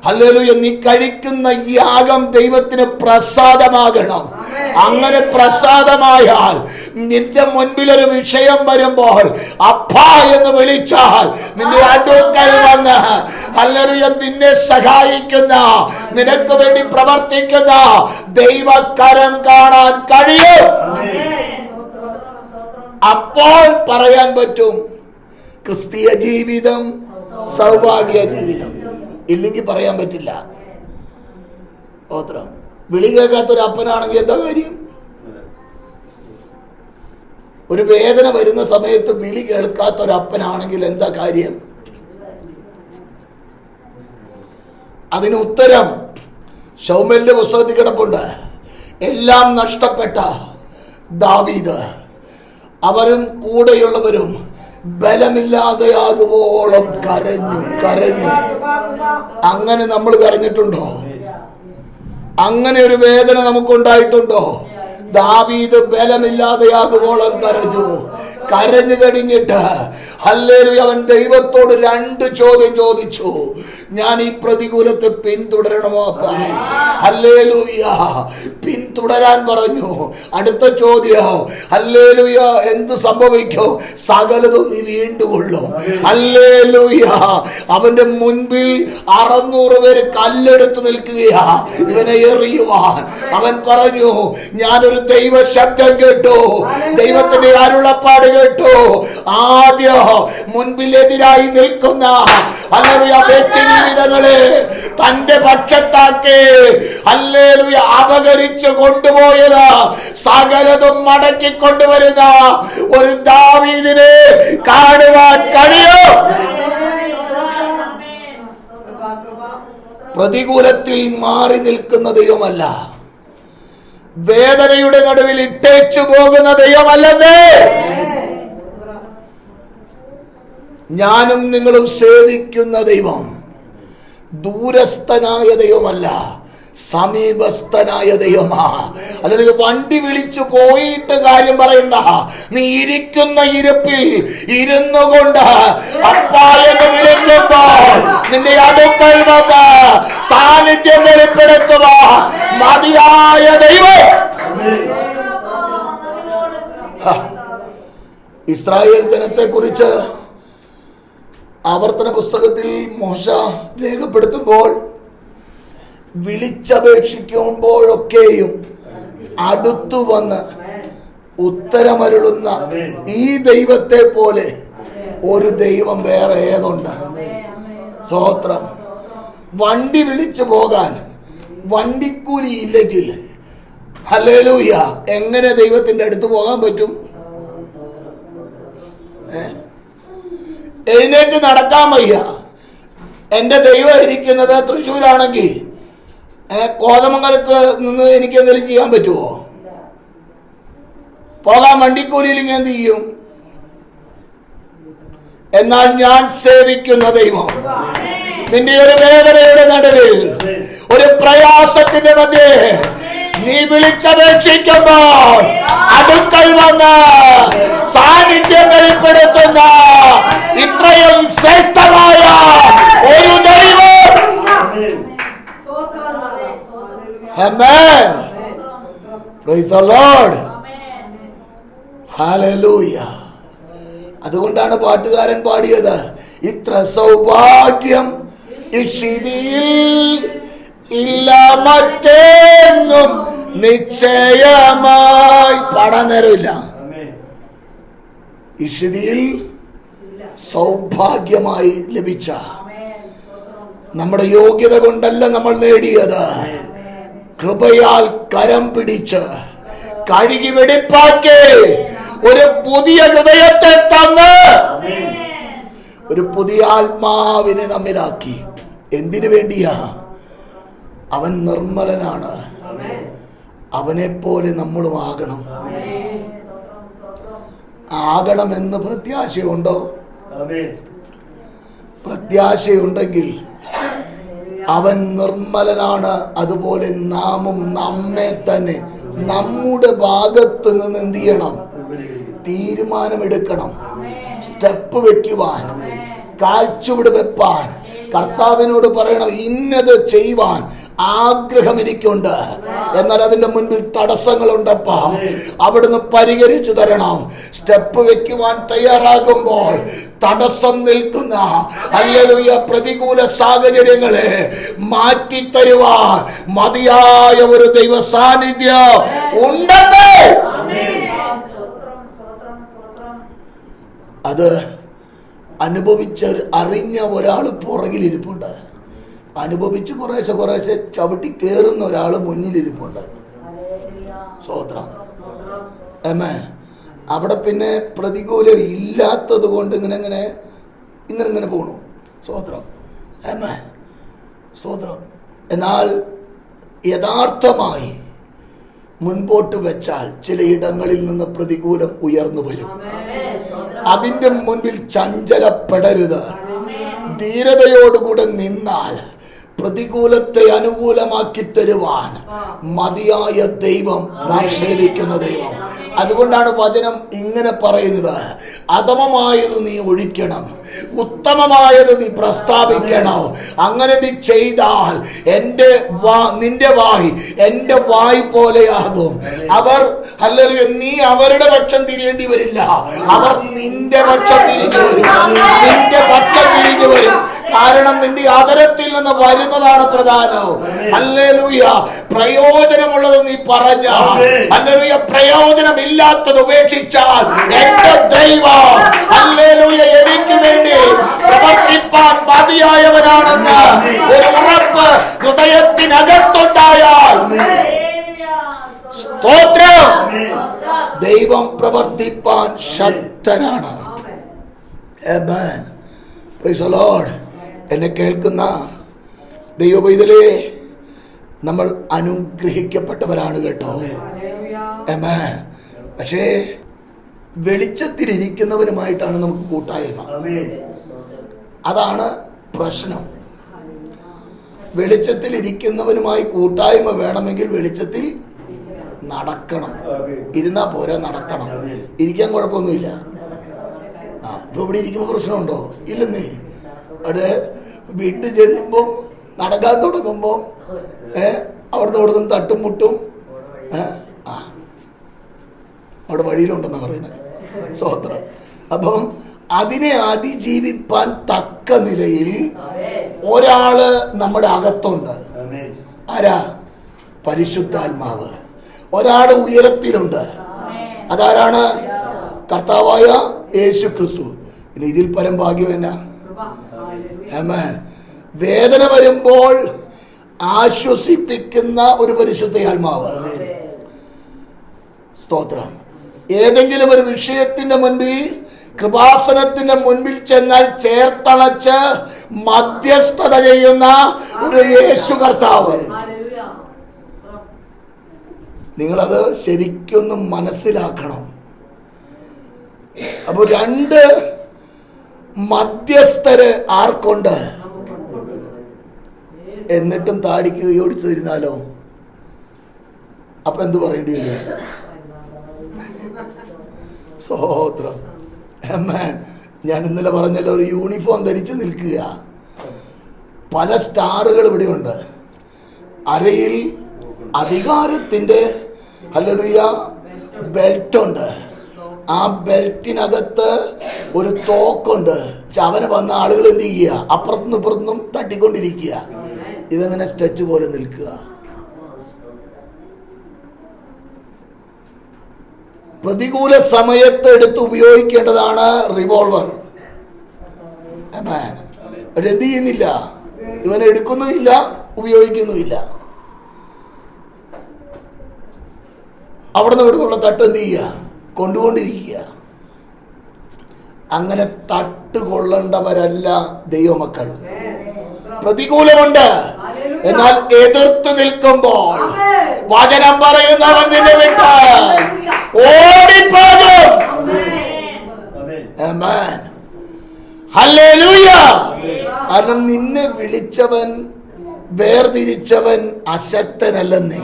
ഹല്ലേലൂയ. നീ കഴിക്കുന്ന യാഗം ദൈവത്തിന് പ്രസാദമാകണം. അങ്ങനെ പ്രസാദമായാൽ നിന്റെ മുൻപിലൊരു വിഷയം വരുമ്പോൾ അപ്പാ എന്ന് വിളിച്ചാൽ നിന്റെ അടുക്കൽ വന്ന് ഹല്ലേലൂയ നിന്നെ സഹായിക്കുന്ന, നിനക്ക് വേണ്ടി പ്രവർത്തിക്കുന്ന ദൈവകരം കാണാൻ കഴിയും. അപ്പോൾ പറയാൻ പറ്റും ക്രിസ്തീയ ജീവിതം സൗഭാഗ്യ ജീവിതം. ഇല്ലെങ്കിൽ പറയാൻ പറ്റില്ല. സ്തോത്രം. വിളി കേൾക്കാത്തൊരു അപ്പനാണെങ്കിൽ എന്താ കാര്യം? ഒരു വേദന വരുന്ന സമയത്ത് വിളി കേൾക്കാത്തൊരപ്പനാണെങ്കിൽ എന്താ കാര്യം? അതിന് ഉത്തരം ശൗമേലിന്റെ പുസ്തകത്തിൽ കിടപ്പുണ്ട്. എല്ലാം നഷ്ടപ്പെട്ട ദാവീദ് അവരും കൂടെയുള്ളവരും ബലമില്ലാതെയാകുവോളം കരഞ്ഞു. അങ്ങനെ നമ്മൾ കരഞ്ഞിട്ടുണ്ടോ? അങ്ങനെ ഒരു വേദന നമുക്കുണ്ടായിട്ടുണ്ടോ? ദാവീദ് ബലമില്ലാതെയാകുവോളം കരഞ്ഞു. കരഞ്ഞു കഴിഞ്ഞിട്ട് ഹല്ലേലൂയ അവൻ ദൈവത്തോട് 2 ചോദ്യം ചോദിച്ചു. ഞാൻ ഈ പ്രതികൂലത്തെ പിന്തുടരണമോ അപ്പാ? ഹല്ലേലൂയ. പിന്തുടരാൻ പറഞ്ഞു. അടുത്ത ചോദ്യം, ഹല്ലേലൂയ, എന്ത് സംഭവിക്കും? സകലതും നീ വീണ്ടുകൊള്ളും. ഹല്ലേലൂയ. അവന്റെ മുൻപിൽ 600 പേര് കല്ലെടുത്ത് നിൽക്കുകയാ ഇവനെ എറിയുവാൻ. അവൻ പറഞ്ഞു, ഞാനൊരു ദൈവ ശബ്ദം കേട്ടു, ദൈവത്തിന്റെ അരുളപ്പാട് കേട്ടു. ആദ്യം മുൻപിലെതിരായി നിൽക്കുന്ന ഹല്ലേലൂയ വ്യക്തി ജീവിതങ്ങളെ തന്റെ പക്ഷത്താക്കി ഹല്ലേലൂയ അപകരിച്ചു കൊണ്ടുപോയത് സകലതും മടക്കി കൊണ്ടുവരുന്ന ഒരു ദാവീദിനെ കാണുവാൻ കഴിയും. പ്രതികൂലത്തിൽ മാറി നിൽക്കുന്ന ദൈവമല്ല, വേദനയുടെ നടുവിൽ ഇട്ടേച്ചു പോകുന്ന ദൈവമല്ലെന്നേ. ഞാനും നിങ്ങളും സേവിക്കുന്ന ദൈവം ദൂരസ്ഥനായ ദൈവമല്ല, സമീപസ്ഥനായ ദൈവമാ. അല്ലെങ്കിൽ വണ്ടി വിളിച്ചു പോയിട്ട് കാര്യം പറയണ്ട. നീ ഇരിക്കുന്ന ഇരിപ്പിൽ ഇരുന്നു കൊണ്ട് അപ്പായെന്ന് വിളിക്കുമ്പോൾ നിന്റെ അടുക്കൽ വന്ന് സാന്നിധ്യം വെളിപ്പെടുത്തുക മതിയായ ദൈവം. ഇസ്രായേൽ ജനത്തെ കുറിച്ച് ആവർത്തന പുസ്തകത്തിൽ മോശ രേഖപ്പെടുത്തുമ്പോൾ വിളിച്ചപേക്ഷിക്കുമ്പോഴൊക്കെയും അടുത്തു വന്ന് ഉത്തരമരുളുന്ന ഈ ദൈവത്തെ പോലെ ഒരു ദൈവം വേറെ ഏതുണ്ട്? സ്തോത്രം. വണ്ടി വിളിച്ചു പോകാൻ വണ്ടിക്കൂലി ഇല്ലെങ്കിൽ ഹല്ലേലൂയ എങ്ങനെ ദൈവത്തിന്റെ അടുത്ത് പോകാൻ പറ്റും? എഴുന്നേറ്റ് നടക്കാൻ വയ്യ. എന്റെ ദൈവം ഇരിക്കുന്നത് തൃശ്ശൂരാണെങ്കിൽ കോതമംഗലത്ത് നിന്ന് എനിക്ക് എന്തെങ്കിലും ചെയ്യാൻ പറ്റുമോ? പോകാൻ വണ്ടിക്കൂലിയില്ലെങ്കിൽ എന്ത് ചെയ്യും? എന്നാൽ ഞാൻ സേവിക്കുന്ന ദൈവം നിന്റെ ഒരു വേദനയുടെ നടുവിൽ, ഒരു പ്രയാസത്തിന്റെ മധ്യേ നീ വിളിച്ചപേക്ഷിക്കുമ്പോൾ അടുക്കൽ വന്ന് സാന്നിധ്യം വെളിപ്പെടുത്തുന്ന ഇത്രയും ശ്രേഷ്ഠമായ ഒരു ദൈവം. ആമേൻ. Praise the Lord. ഹല്ലേലൂയ. അതുകൊണ്ടാണ് പാട്ടുകാരൻ പാടിയത്, ഇത്ര സൗഭാഗ്യം ഇഷിതിയിൽ ഇല്ല മറ്റെങ്ങും നിശ്ചയമായി. പാടാൻ നേരമില്ല. ഇഷിതിയിൽ സൗഭാഗ്യമായി ലഭിച്ച, നമ്മുടെ യോഗ്യത കൊണ്ടല്ല നമ്മൾ നേടിയത്, കൃപയാൽ കരം പിടിച്ച് കഴുകി വെടിപ്പാക്കി ഒരു പുതിയ ഹൃദയത്തെ തന്ന് ഒരു പുതിയ ആത്മാവിനെ നമ്മിലാക്കി. എന്തിനു വേണ്ടിയാ? അവൻ നിർമ്മലനാണ്. അവനെ പോലെ നമ്മളും ആകണം. ആകണമെന്ന് പ്രത്യാശയുണ്ടോ? പ്രത്യാശയുണ്ടെങ്കിൽ അവൻ നിർമ്മലനാണ്. അതുപോലെ നാമും നമ്മെ തന്നെ നമ്മുടെ ഭാഗത്ത് നിന്ന് എന്ത് ചെയ്യണം? തീരുമാനമെടുക്കണം. സ്റ്റെപ്പ് വെക്കുവാൻ, കാൽച്ചുവട് വെപ്പാൻ, കർത്താവിനോട് പറയണം ഇന്നത് ചെയ്യുവാൻ ആഗ്രഹം എനിക്കുണ്ട്, എന്നാൽ അതിന്റെ മുൻപിൽ തടസ്സങ്ങളുണ്ടപ്പാ, അവിടുന്ന് പരിഹരിച്ചു തരണം. സ്റ്റെപ്പ് വെക്കുവാൻ തയ്യാറാകുമ്പോൾ തടസ്സം നിൽക്കുന്ന ഹല്ലേലൂയ പ്രതികൂല സാഹചര്യങ്ങളെ മാറ്റിത്തരുവാൻ മതിയായ ഒരു ദൈവ സാന്നിധ്യം ഉണ്ടെന്ന് അത് അറിഞ്ഞ ഒരാൾ പുറകിലിരിപ്പുണ്ട്. അനുഭവിച്ച് കുറേശ്ശെ ചവിട്ടി കയറുന്ന ഒരാൾ മുന്നിലിരിപ്പുണ്ട്. സ്തോത്രം. ആമേൻ. അവിടെ പിന്നെ പ്രതികൂലം ഇല്ലാത്തത് കൊണ്ട് ഇങ്ങനെ പോണു. സ്തോത്രം. ആമേൻ. സ്തോത്രം. എന്നാൽ യഥാർത്ഥമായി മുൻപോട്ട് വെച്ചാൽ ചിലയിടങ്ങളിൽ നിന്ന് പ്രതികൂലം ഉയർന്നു വരും. അതിന്റെ മുൻപിൽ ചഞ്ചലപ്പെടരുത്. ധീരതയോടുകൂടെ നിന്നാൽ പ്രതികൂലത്തെ അനുകൂലമാക്കി തരുവാൻ മതിയായ ദൈവം നാം സേവിക്കുന്ന ദൈവം. അതുകൊണ്ടാണ് വചനം ഇങ്ങനെ പറയുന്നത്, അധമമായത് നീ ഒഴിക്കണം, ഉത്തമമായത് നീ പ്രസ്താവിക്കണം. അങ്ങനെ നീ ചെയ്താൽ നിന്റെ വായ് എന്റെ വായ് പോലെയാകും. അവർ അല്ലെങ്കിൽ നീ അവരുടെ പക്ഷം തിരിയേണ്ടി വരില്ല, അവർ നിന്റെ പക്ഷം തിരിഞ്ഞു വരും. നിന്റെ പക്ഷം തിരിഞ്ഞു വരും. കാരണം നിന്റെ ആദരത്തിൽ നിന്ന് വരുന്നതാണ് പ്രധാനം. ഹല്ലേലൂയ. പ്രയോജനമുള്ളത് നീ പറഞ്ഞാൽ, ഹല്ലേലൂയ, പ്രയോജനമില്ലാത്തത് ഉപേക്ഷിച്ചാൽ എന്റെ ദൈവം ഹല്ലേലൂയ എനിക്ക് വേണ്ടി പ്രവർത്തിപ്പാൻ മതിയായവനാണെന്ന് ഒരു ഉറപ്പ് ഹൃദയത്തിനകത്തുണ്ടായാൽ സ്തോത്രം, ദൈവം പ്രവർത്തിപ്പാൻ ശക്തനാണ്. ആമേൻ. Praise the Lord. എന്നെ കേൾക്കുന്ന ദൈവപൈതലേ, നമ്മൾ അനുഗ്രഹിക്കപ്പെട്ടവരാണ് കേട്ടോ. ആമേൻ. പക്ഷേ വെളിച്ചത്തിലിരിക്കുന്നവനുമായിട്ടാണ് നമുക്ക് കൂട്ടായ്മ. അതാണ് പ്രശ്നം. വെളിച്ചത്തിലിരിക്കുന്നവനുമായി കൂട്ടായ്മ വേണമെങ്കിൽ വെളിച്ചത്തിൽ നടക്കണം. ഇരുന്നാ പോരാ, നടക്കണം. ഇരിക്കാൻ കുഴപ്പമൊന്നുമില്ല. ഇപ്പൊ ഇവിടെ ഇരിക്കുമ്പോ പ്രശ്നമുണ്ടോ? ഇല്ലെന്നേ. അവിടെ വീട്ടിൽ ചെല്ലുമ്പം നടക്കാൻ തുടങ്ങുമ്പോ അവിടുന്ന് ഇവിടുന്ന് തട്ടും മുട്ടും അവിടെ വഴിയിലുണ്ടെന്നാ പറയുന്നത്. സ്തോത്രം. അപ്പം അതിനെ അതിജീവിപ്പാൻ തക്ക നിലയിൽ ഒരാള് നമ്മുടെ അകത്തുണ്ട്. ആരാ? പരിശുദ്ധാത്മാവ്. ഒരാള് ഉയരത്തിലുണ്ട്. അതാരാണ്? കർത്താവായ യേശു ക്രിസ്തു. പിന്നെ ഇതിൽ പരം ഭാഗ്യം എന്നാ? ആമേൻ. വേദന വരുമ്പോൾ ആശ്വസിപ്പിക്കുന്ന ഒരു പരിശുദ്ധാത്മാവ്. സ്തോത്രം. ഏതെങ്കിലും ഒരു വിഷയത്തിന്റെ മുൻപിൽ, കൃപാസനത്തിന്റെ മുൻപിൽ ചെന്നാൽ ചേർത്തളച്ച് മധ്യസ്ഥത ചെയ്യുന്ന ഒരു യേശു കർത്താവ്. നിങ്ങളത് ശരിക്കൊന്നും മനസ്സിലാക്കണം. അപ്പൊ രണ്ട് മധ്യസ്ഥര് ആർക്കുണ്ട്? എന്നിട്ടും താടിക്ക് ഓടിച്ചു തരുന്നാലോ? അപ്പൊ എന്ത് പറയേണ്ടി വരും? സ്തോത്രം. ഞാൻ ഇന്നലെ പറഞ്ഞല്ലോ, ഒരു യൂണിഫോം ധരിച്ചു നിൽക്കുക. പല സ്റ്റാറുകൾ ഇവിടെയുണ്ട്. അരയിൽ അധികാരത്തിന്റെ ഹല്ലേലൂയ ബെൽറ്റ് ഉണ്ട്. ആ ബെൽറ്റിനകത്ത് ഒരു തോക്കുണ്ട്. പക്ഷെ അവനെ വന്ന ആളുകൾ എന്ത് ചെയ്യുക? അപ്പുറത്തുനിന്നും ഇപ്പുറത്തുനിന്നും തട്ടിക്കൊണ്ടിരിക്കുക. ഇതെങ്ങനെ സ്റ്റെച്ച് പോലെ നിൽക്കുക. പ്രതികൂല സമയത്ത് എടുത്ത് ഉപയോഗിക്കേണ്ടതാണ് റിവോൾവർ. പക്ഷെ എന്ത് ചെയ്യുന്നില്ല? ഇവൻ എടുക്കുന്നുമില്ല, ഉപയോഗിക്കുന്നുമില്ല. അവിടുന്ന് ഇവിടുന്നുള്ള തട്ട് എന്ത് ചെയ്യുക? കൊണ്ടുകൊണ്ടിരിക്കുക. അങ്ങനെ തട്ട് കൊള്ളേണ്ടവരല്ല ദൈവമക്കൾ. പ്രതികൂലമുണ്ട്, എന്നാൽ എതിർത്ത് നിൽക്കുമ്പോൾ വചനം പറയുന്നവൻ നിന്നെ വിട്ട് ഓടിപ്പോകും. ആമേൻ. ഹല്ലേലൂയ. കാരണം നിന്നെ വിളിച്ചവൻ വേർതിരിച്ചവൻ അശക്തനല്ലെന്നേ.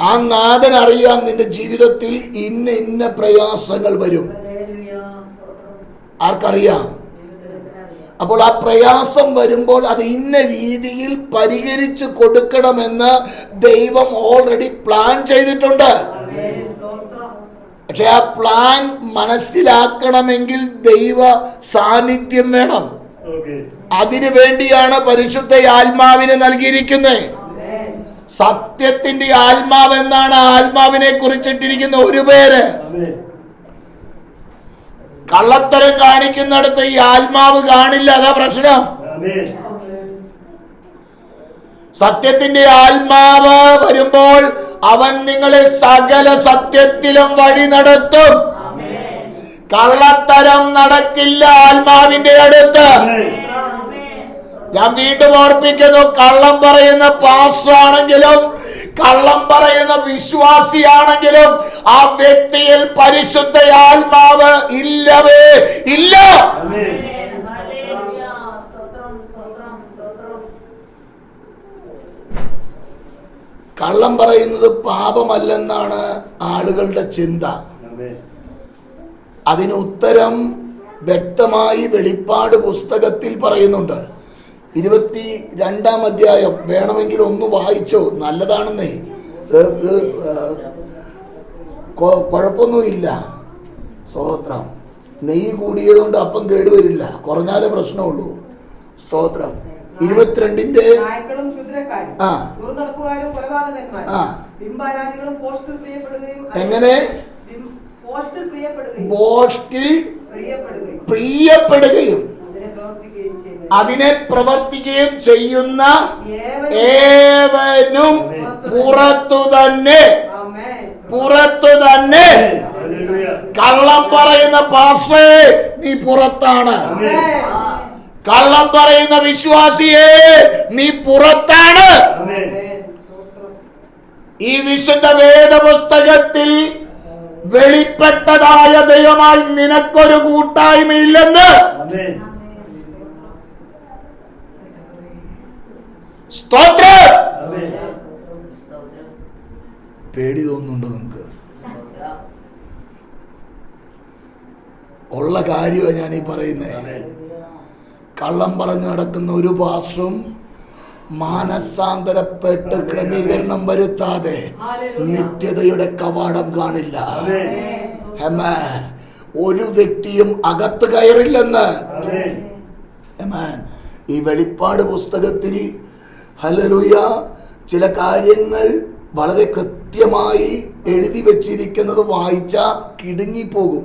ആ നാഥൻ അറിയാം നിന്റെ ജീവിതത്തിൽ ഇന്ന ഇന്ന പ്രയാസങ്ങൾ വരും. ആർക്കറിയാം? അപ്പോൾ ആ പ്രയാസം വരുമ്പോൾ അത് ഇന്ന രീതിയിൽ പരിഹരിച്ചു കൊടുക്കണമെന്ന് ദൈവം ഓൾറെഡി പ്ലാൻ ചെയ്തിട്ടുണ്ട്. പക്ഷെ ആ പ്ലാൻ മനസ്സിലാക്കണമെങ്കിൽ ദൈവ സാന്നിധ്യം വേണം. അതിനു വേണ്ടിയാണ് പരിശുദ്ധ ആത്മാവിനെ നൽകിയിരിക്കുന്നത്. സത്യത്തിന്റെ ആത്മാവ് എന്നാണ് ആത്മാവിനെ കുറിച്ചിട്ടിരിക്കുന്ന ഒരു പേര്. കള്ളത്തരം കാണിക്കുന്നിടത്ത് ഈ ആത്മാവ് കാണില്ല, അതാ പ്രശ്നം. സത്യത്തിന്റെ ആത്മാവ് വരുമ്പോൾ അവൻ നിങ്ങളെ സകല സത്യത്തിലും വഴി നടത്തും. കള്ളത്തരം നടക്കില്ല ആത്മാവിന്റെ അടുത്ത്. ഞാൻ വീണ്ടും ഓർപ്പിക്കുന്നു, കള്ളം പറയുന്ന പാസ്റ്ററാണെങ്കിലും കള്ളം പറയുന്ന വിശ്വാസിയാണെങ്കിലും ആ വ്യക്തിയിൽ പരിശുദ്ധ ആത്മാവ് ഇല്ലവേ ഇല്ല. കള്ളം പറയുന്നത് പാപമല്ലെന്നാണ് ആളുകളുടെ ചിന്ത. അതിന് ഉത്തരം വ്യക്തമായി വെളിപ്പാട് പുസ്തകത്തിൽ പറയുന്നുണ്ട്. 22-ാം അധ്യായം വേണമെങ്കിൽ ഒന്ന് വായിച്ചോ, നല്ലതാണെന്നേ. കുഴപ്പമൊന്നുമില്ല. സ്തോത്രം. നെയ്യ് കൂടിയതുകൊണ്ട് അപ്പം കേടുവരില്ല, കുറഞ്ഞാലേ പ്രശ്നമുള്ളൂ. സ്തോത്രം. 22-ന്റെ എങ്ങനെ പോസ്റ്റിൽ പ്രിയപ്പെടുകയും അതിനെ പ്രവർത്തിക്കുകയും ചെയ്യുന്ന ഏവനും പുറത്തു തന്നെ കള്ളം പറയുന്ന പാസ്റ്ററേ നീ പുറത്താണ്. കള്ളം പറയുന്ന വിശ്വാസിയെ നീ പുറത്താണ്. ഈ വിശുദ്ധ വേദപുസ്തകത്തിൽ വെളിപ്പെട്ടതായ ദൈവമായി നിനക്കൊരു കൂട്ടായ്മയില്ലെന്ന്. സ്തോത്രം. പേടി തോന്നുന്നുണ്ടോ നിങ്ങൾക്ക്? ഉള്ള കാര്യമാണ് ഞാനീ പറയുന്നത്. കള്ളം പറഞ്ഞു നടക്കുന്ന ഒരു പാസ്റ്ററും മാനസാന്തരപ്പെട്ട് ക്രമീകരണം വരുത്താതെ നിത്യതയുടെ കവാടം കാണില്ല. ഒരു വ്യക്തിയും അകത്ത് കയറില്ലെന്ന്. ഈ വെളിപ്പാട് പുസ്തകത്തിൽ ഹല്ലേലൂയ ചില കാര്യങ്ങൾ വളരെ കൃത്യമായി എഴുതി വെച്ചിരിക്കുന്നത് വായിച്ച കിടുങ്ങിപ്പോകും.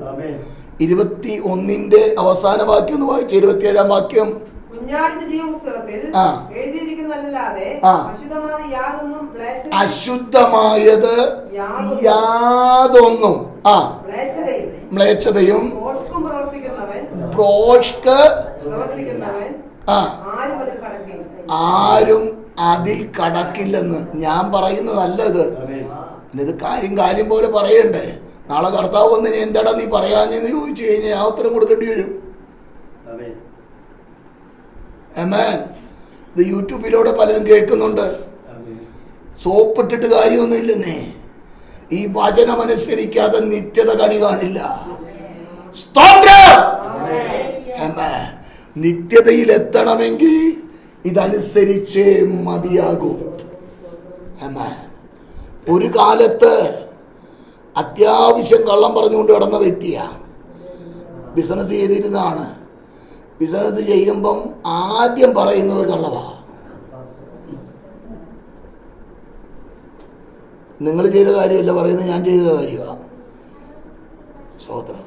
21-ന്റെ അവസാന വാക്യം ഒന്ന് വായിച്ച 27-ാം വാക്യം. അശുദ്ധമായത് യാതൊന്നും മ്ലേച്ഛതയും ഭ്രോഷ്ക് ആരും അതിൽ കടക്കില്ലെന്ന്. ഞാൻ പറയുന്നതല്ല ഇത് കാര്യം പോലെ പറയണ്ടേ. നാളെ കർത്താവ് വന്ന് എന്താടാ നീ പറയാഞ്ഞെന്ന് ചോദിച്ചു കഴിഞ്ഞാൽ ആ ഉത്തരം കൊടുക്കേണ്ടി വരും. ആമേൻ. ഇത് യൂട്യൂബിലൂടെ പലരും കേൾക്കുന്നുണ്ട്. സോപ്പിട്ടിട്ട് കാര്യമൊന്നുമില്ലെന്നേ. ഈ വചനമനുസരിക്കാതെ നിത്യത കണി കാണില്ല. സ്തോത്രം. ആമേൻ. നിത്യതയിൽ എത്തണമെങ്കിൽ ഇതനുസരിച്ചേ മതിയാകൂ. ആമേൻ. ഒരു കാലത്ത് അത്യാവശ്യം കള്ളം പറഞ്ഞുകൊണ്ട് കിടന്ന വ്യക്തിയാ. ബിസിനസ് ചെയ്തിരുന്നതാണ്. ബിസിനസ് ചെയ്യുമ്പം ആദ്യം പറയുന്നത് കള്ളവാ. നിങ്ങൾ ചെയ്ത കാര്യമല്ല പറയുന്നത്, ഞാൻ ചെയ്ത കാര്യമാണ്. സ്തോത്രം.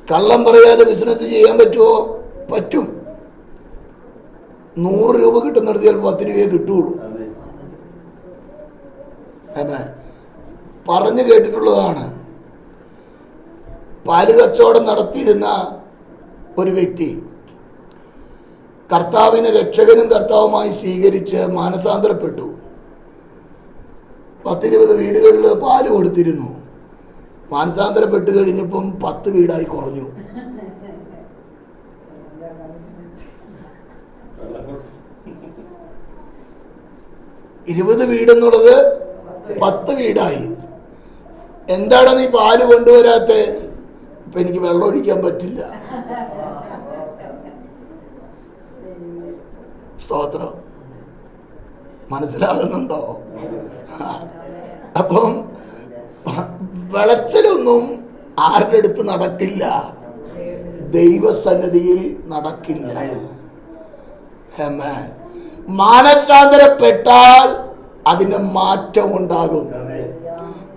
കള്ളം പറയാതെ ബിസിനസ് ചെയ്യാൻ പറ്റുമോ? പറ്റും. 100 രൂപ കിട്ടുന്നിടത്ത് ചിലപ്പോൾ 10 രൂപയെ കിട്ടുള്ളൂ. പറഞ്ഞു കേട്ടിട്ടുള്ളതാണ്. പാല് കച്ചവടം നടത്തിയിരുന്ന ഒരു വ്യക്തി കർത്താവിനെ രക്ഷകനും കർത്താവുമായി സ്വീകരിച്ച് മാനസാന്തരപ്പെട്ടു. 10-20 വീടുകളിൽ പാല് കൊടുത്തിരുന്നു. മാനസാന്തരപ്പെട്ട് കഴിഞ്ഞപ്പം 10 വീടായി കുറഞ്ഞു. 20 വീടെന്നുള്ളത് 10 വീടായി. എന്താണ് നീ പാല് കൊണ്ടുവരാത്ത? ഇപ്പൊ എനിക്ക് വെള്ളം ഒഴിക്കാൻ പറ്റില്ല. സ്തോത്രം. മനസ്സിലാകുന്നുണ്ടോ? അപ്പം വിളച്ചിലൊന്നും ആരുടെ അടുത്ത് നടക്കില്ല? ദൈവസന്നിധിയിൽ നടക്കില്ല. മാനസാന്തരപ്പെട്ടാൽ അതിന് മാറ്റം ഉണ്ടാകും.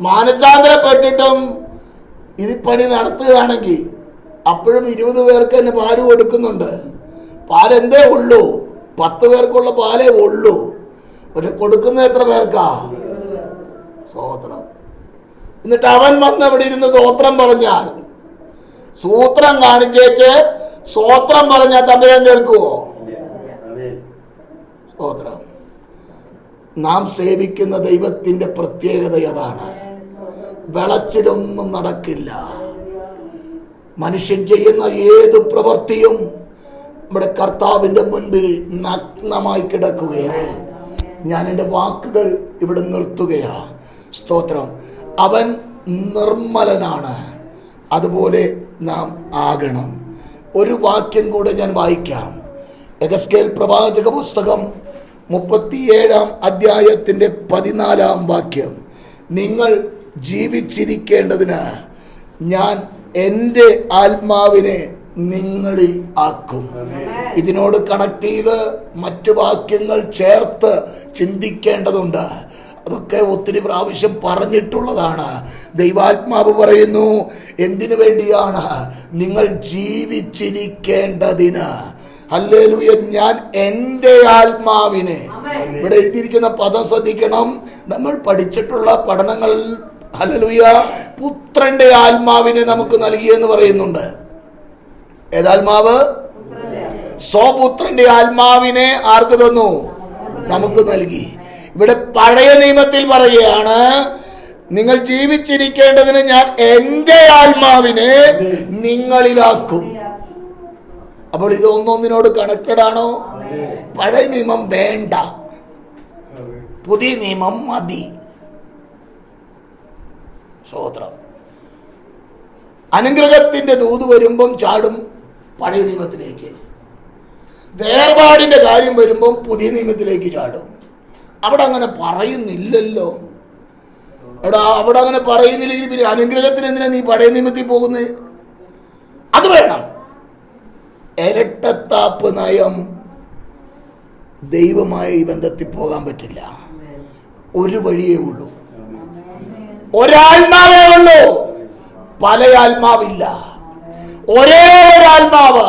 മാനസാന്തരപ്പെട്ടിട്ടും ഇത് പണി നടത്തുകയാണെങ്കിൽ അപ്പോഴും 20 പേർക്ക് തന്നെ പാല് കൊടുക്കുന്നുണ്ട്. പാലെന്തേ ഉള്ളൂ? 10 പേർക്കുള്ള പാലേ ഉള്ളൂ. പക്ഷെ കൊടുക്കുന്ന എത്ര പേർക്കാ? സ്തോത്രം. എന്നിട്ട് അവൻ വന്ന് അവിടെ ഇരുന്ന് സ്തോത്രം പറഞ്ഞാൽ, സൂത്രം കാണിച്ചേച്ച് സ്തോത്രം പറഞ്ഞാൽ തമ്പുരാൻ കേൾക്കുവോ? സ്തോത്രം. നാം സേവിക്കുന്ന ദൈവത്തിന്റെ പ്രത്യേകത അതാണ്. വിളച്ചിലൊന്നും നടക്കില്ല. മനുഷ്യൻ ചെയ്യുന്ന ഏത് പ്രവൃത്തിയും നമ്മുടെ കർത്താവിന്റെ മുൻപിൽ നഗ്നമായി കിടക്കുകയാണ്. ഞാൻ എൻ്റെ വാക്കുകൾ ഇവിടെ നിർത്തുകയാണ്. സ്തോത്രം. അവൻ നിർമ്മലനാണ്. അതുപോലെ നാം ആകണം. ഒരു വാക്യം കൂടെ ഞാൻ വായിക്കാം. യെഹെസ്കേൽ പ്രവാചക പുസ്തകം 37-ാം അധ്യായത്തിന്റെ 14-ാം വാക്യം. നിങ്ങൾ ജീവിച്ചിരിക്കേണ്ടതിന് ഞാൻ എൻ്റെ ആത്മാവിനെ നിങ്ങളിൽ ആക്കും. ഇതിനോട് കണക്ട് ചെയ്ത് മറ്റു വാക്യങ്ങൾ ചേർത്ത് ചിന്തിക്കേണ്ടതുണ്ട്. അതൊക്കെ ഒത്തിരി പ്രാവശ്യം പറഞ്ഞിട്ടുള്ളതാണ്. ദൈവാത്മാവ് പറയുന്നു, എന്തിനു വേണ്ടിയാണ്? നിങ്ങൾ ജീവിച്ചിരിക്കേണ്ടതിന്. ഹല്ലേലൂയ. ഞാൻ എൻ്റെ ആത്മാവിനെ, ഇവിടെ എഴുതിയിരിക്കുന്ന പദം ശ്രദ്ധിക്കണം. നമ്മൾ പഠിച്ചിട്ടുള്ള പഠനങ്ങൾ ഹല്ലേലൂയ പുത്രന്റെ ആത്മാവിനെ നമുക്ക് നൽകിയെന്ന് പറയുന്നുണ്ട്. ഏതാത്മാവ്? സ്വപുത്രന്റെ ആത്മാവിനെ ആർക്ക് തന്നു? നമുക്ക് നൽകി. ഇവിടെ പഴയ നിയമത്തിൽ പറയുകയാണ്, നിങ്ങൾ ജീവിച്ചിരിക്കേണ്ടതിന് ഞാൻ എൻ്റെ ആത്മാവിനെ നിങ്ങളിലാക്കും. അപ്പോൾ ഇത് ഒന്നൊന്നിനോട് കണക്റ്റഡ് ആണോ? പഴയ നിയമം വേണ്ട, പുതിയ നിയമം മതി. സ്തോത്രം. അനുഗ്രഹത്തിന്റെ ദൂത് വരുമ്പം ചാടും പഴയ നിയമത്തിലേക്ക്. വേർപാടിന്റെ കാര്യം വരുമ്പം പുതിയ നിയമത്തിലേക്ക് ചാടും. അവിടെ അങ്ങനെ പറയുന്നില്ലല്ലോ. അവിടെ അങ്ങനെ പറയുന്നില്ലെങ്കിൽ പിന്നെ അനുഗ്രഹത്തിന് എന്തിനാ നീ പഴയ നിയമത്തിൽ പോകുന്നത്? അത് വേണം. ഇരട്ടത്താപ്പ് നയം ദൈവമായി ബന്ധത്തിൽ പോകാൻ പറ്റില്ല. ഒരു വഴിയേ ഉള്ളൂ, ഒരാത്മാവേ ഉള്ളൂ. പല ആത്മാവില്ല, ഒരേ ഒരു ആത്മാവ്.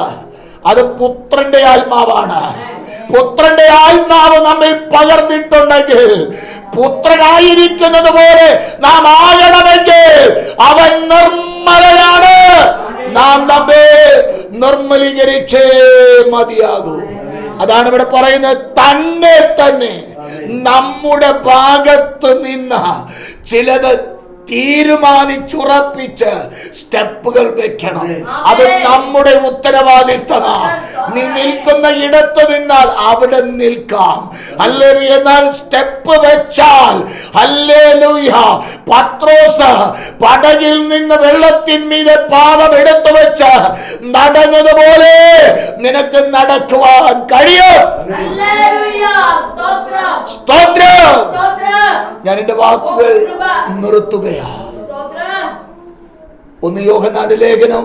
അത് പുത്രന്റെ ആത്മാവാണ്. പുത്രന്റെ ആത്മാവ് നമ്മിൽ പകർന്നിട്ടുണ്ടെങ്കിൽ, പുത്രനായിരിക്കുന്നത് പോലെ നാം ആകണമെങ്കിൽ അവൻ നിർമ്മലനാണ്. നാം നമ്മെ നിർമ്മലീകരിച്ചേ മതിയാകൂ. അതാണ് ഇവിടെ പറയുന്നത്. തന്നെ നമ്മുടെ ഭാഗത്ത് നിന്ന് ചിലത് തീരുമാനിച്ചുറപ്പിച്ച് സ്റ്റെപ്പുകൾ വെക്കണം. അത് നമ്മുടെ ഉത്തരവാദിത്തമാണ്. നീ നിൽക്കുന്ന ഇടത്ത് നിന്നാൽ അവിടെ നിൽക്കാം. ഹല്ലേലൂയ. എന്നാൽ സ്റ്റെപ്പ് വെച്ചാൽ ഹല്ലേലൂയ, പത്രോസ് പടകിൽ നിന്ന് വെള്ളത്തിന്മീതെ പാദം എടുത്തു വെച്ച് നടന്നതുപോലെ നിനക്ക് നടക്കുവാൻ കഴിയും. സ്തോത്രം. ഞാൻ എന്റെ വാക്കുകൾ നിർത്തുകയാണ്. 1 യോഹന്നാന്റെ ലേഖനം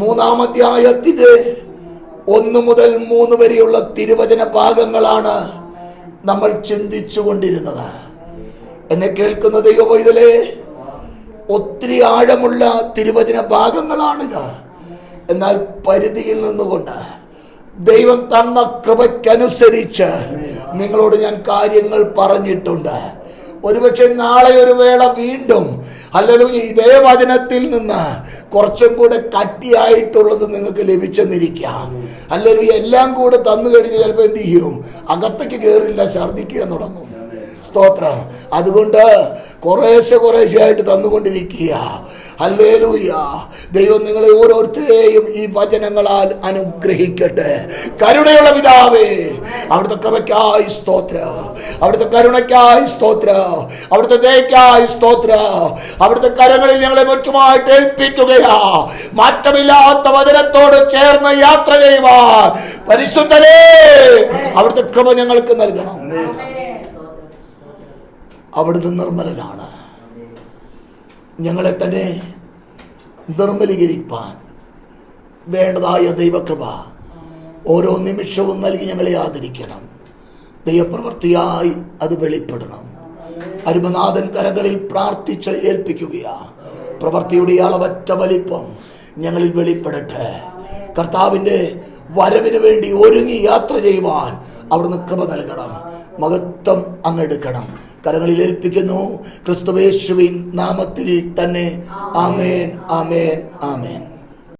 3-ാം അധ്യായത്തിന്റെ 1 മുതൽ 3 വരെയുള്ള തിരുവചന ഭാഗങ്ങളാണ് നമ്മൾ ചിന്തിച്ചു കൊണ്ടിരുന്നത്. എന്നെ കേൾക്കുന്ന ദൈവപൈതലേ, ഒത്തിരി ആഴമുള്ള തിരുവചന ഭാഗങ്ങളാണിത്. എന്നാൽ പരിധിയിൽ നിന്നുകൊണ്ട് ദൈവം തന്ന കൃപയ്ക്കനുസരിച്ച് നിങ്ങളോട് ഞാൻ കാര്യങ്ങൾ പറഞ്ഞിട്ടുണ്ട്. ഒരുപക്ഷെ നാളെ ഒരു വേള വീണ്ടും ഹല്ലേലൂയ ഇതേ വചനത്തിൽ നിന്ന് കുറച്ചും കൂടെ കട്ടിയായിട്ടുള്ളത് നിങ്ങൾക്ക് ലഭിച്ചെന്നിരിക്കാം. ഹല്ലേലൂയ എല്ലാം കൂടെ തന്നു കഴിഞ്ഞ് ചിലപ്പോൾ എന്ത് ചെയ്യും? അകത്തേക്ക് കയറില്ല, ഛർദ്ദിക്കുക തുടങ്ങും. സ്തോത്രം. അതുകൊണ്ട് കുറേശ്ശെ ആയിട്ട് തന്നുകൊണ്ടിരിക്കുക. ഹല്ലേലൂയ. ദൈവം നിങ്ങളെ ഓരോരുത്തരെയും ഈ വചനങ്ങളാൽ അനുഗ്രഹിക്കട്ടെ. കരുണയുള്ള പിതാവേ, അവിടുത്തെ കൃപയ്ക്കായി സ്തോത്രം, അവിടുത്തെ കരുണയ്ക്കായി സ്തോത്രം, അവിടുത്തെ ദയയ്ക്കായി സ്തോത്രം. അവിടുത്തെ കരങ്ങളിൽ ഞങ്ങളെ മറ്റുമായിട്ട് ഏൽപ്പിക്കുകയാ. മാറ്റമില്ലാത്ത വചനത്തോട് ചേർന്ന് യാത്ര ചെയ്യുവാൻ പരിശുദ്ധനേ അവിടുത്തെ കൃപ ഞങ്ങൾക്ക് നൽകണം. അവിടുന്ന് നിർമ്മലനാണ്. ഞങ്ങളെ തന്നെ നിർമ്മലീകരിക്കാൻ വേണ്ടതായ ദൈവകൃപ ഓരോ നിമിഷവും നൽകി ഞങ്ങളെ ആദരിക്കണം. ദൈവപ്രവൃത്തിയായി അത് വെളിപ്പെടണം. അരുമനാഥൻ കരങ്ങളിൽ പ്രാർത്ഥിച്ച് ഏൽപ്പിക്കുകയാ. പ്രവൃത്തിയുടെ അളവറ്റ വലിപ്പം ഞങ്ങളിൽ വെളിപ്പെടട്ടെ. കർത്താവിൻ്റെ വരവിന് വേണ്ടി ഒരുങ്ങി യാത്ര ചെയ്യുവാൻ അവിടുന്ന് കൃപ നൽകണം. മഹത്വം അങ്ങെടുക്കണം. കരങ്ങളിൽ ഏൽപ്പിക്കുന്നു ക്രിസ്തുയേശുവിൻ നാമത്തിൽ തന്നെ. ആമേൻ, ആമേൻ, ആമേൻ.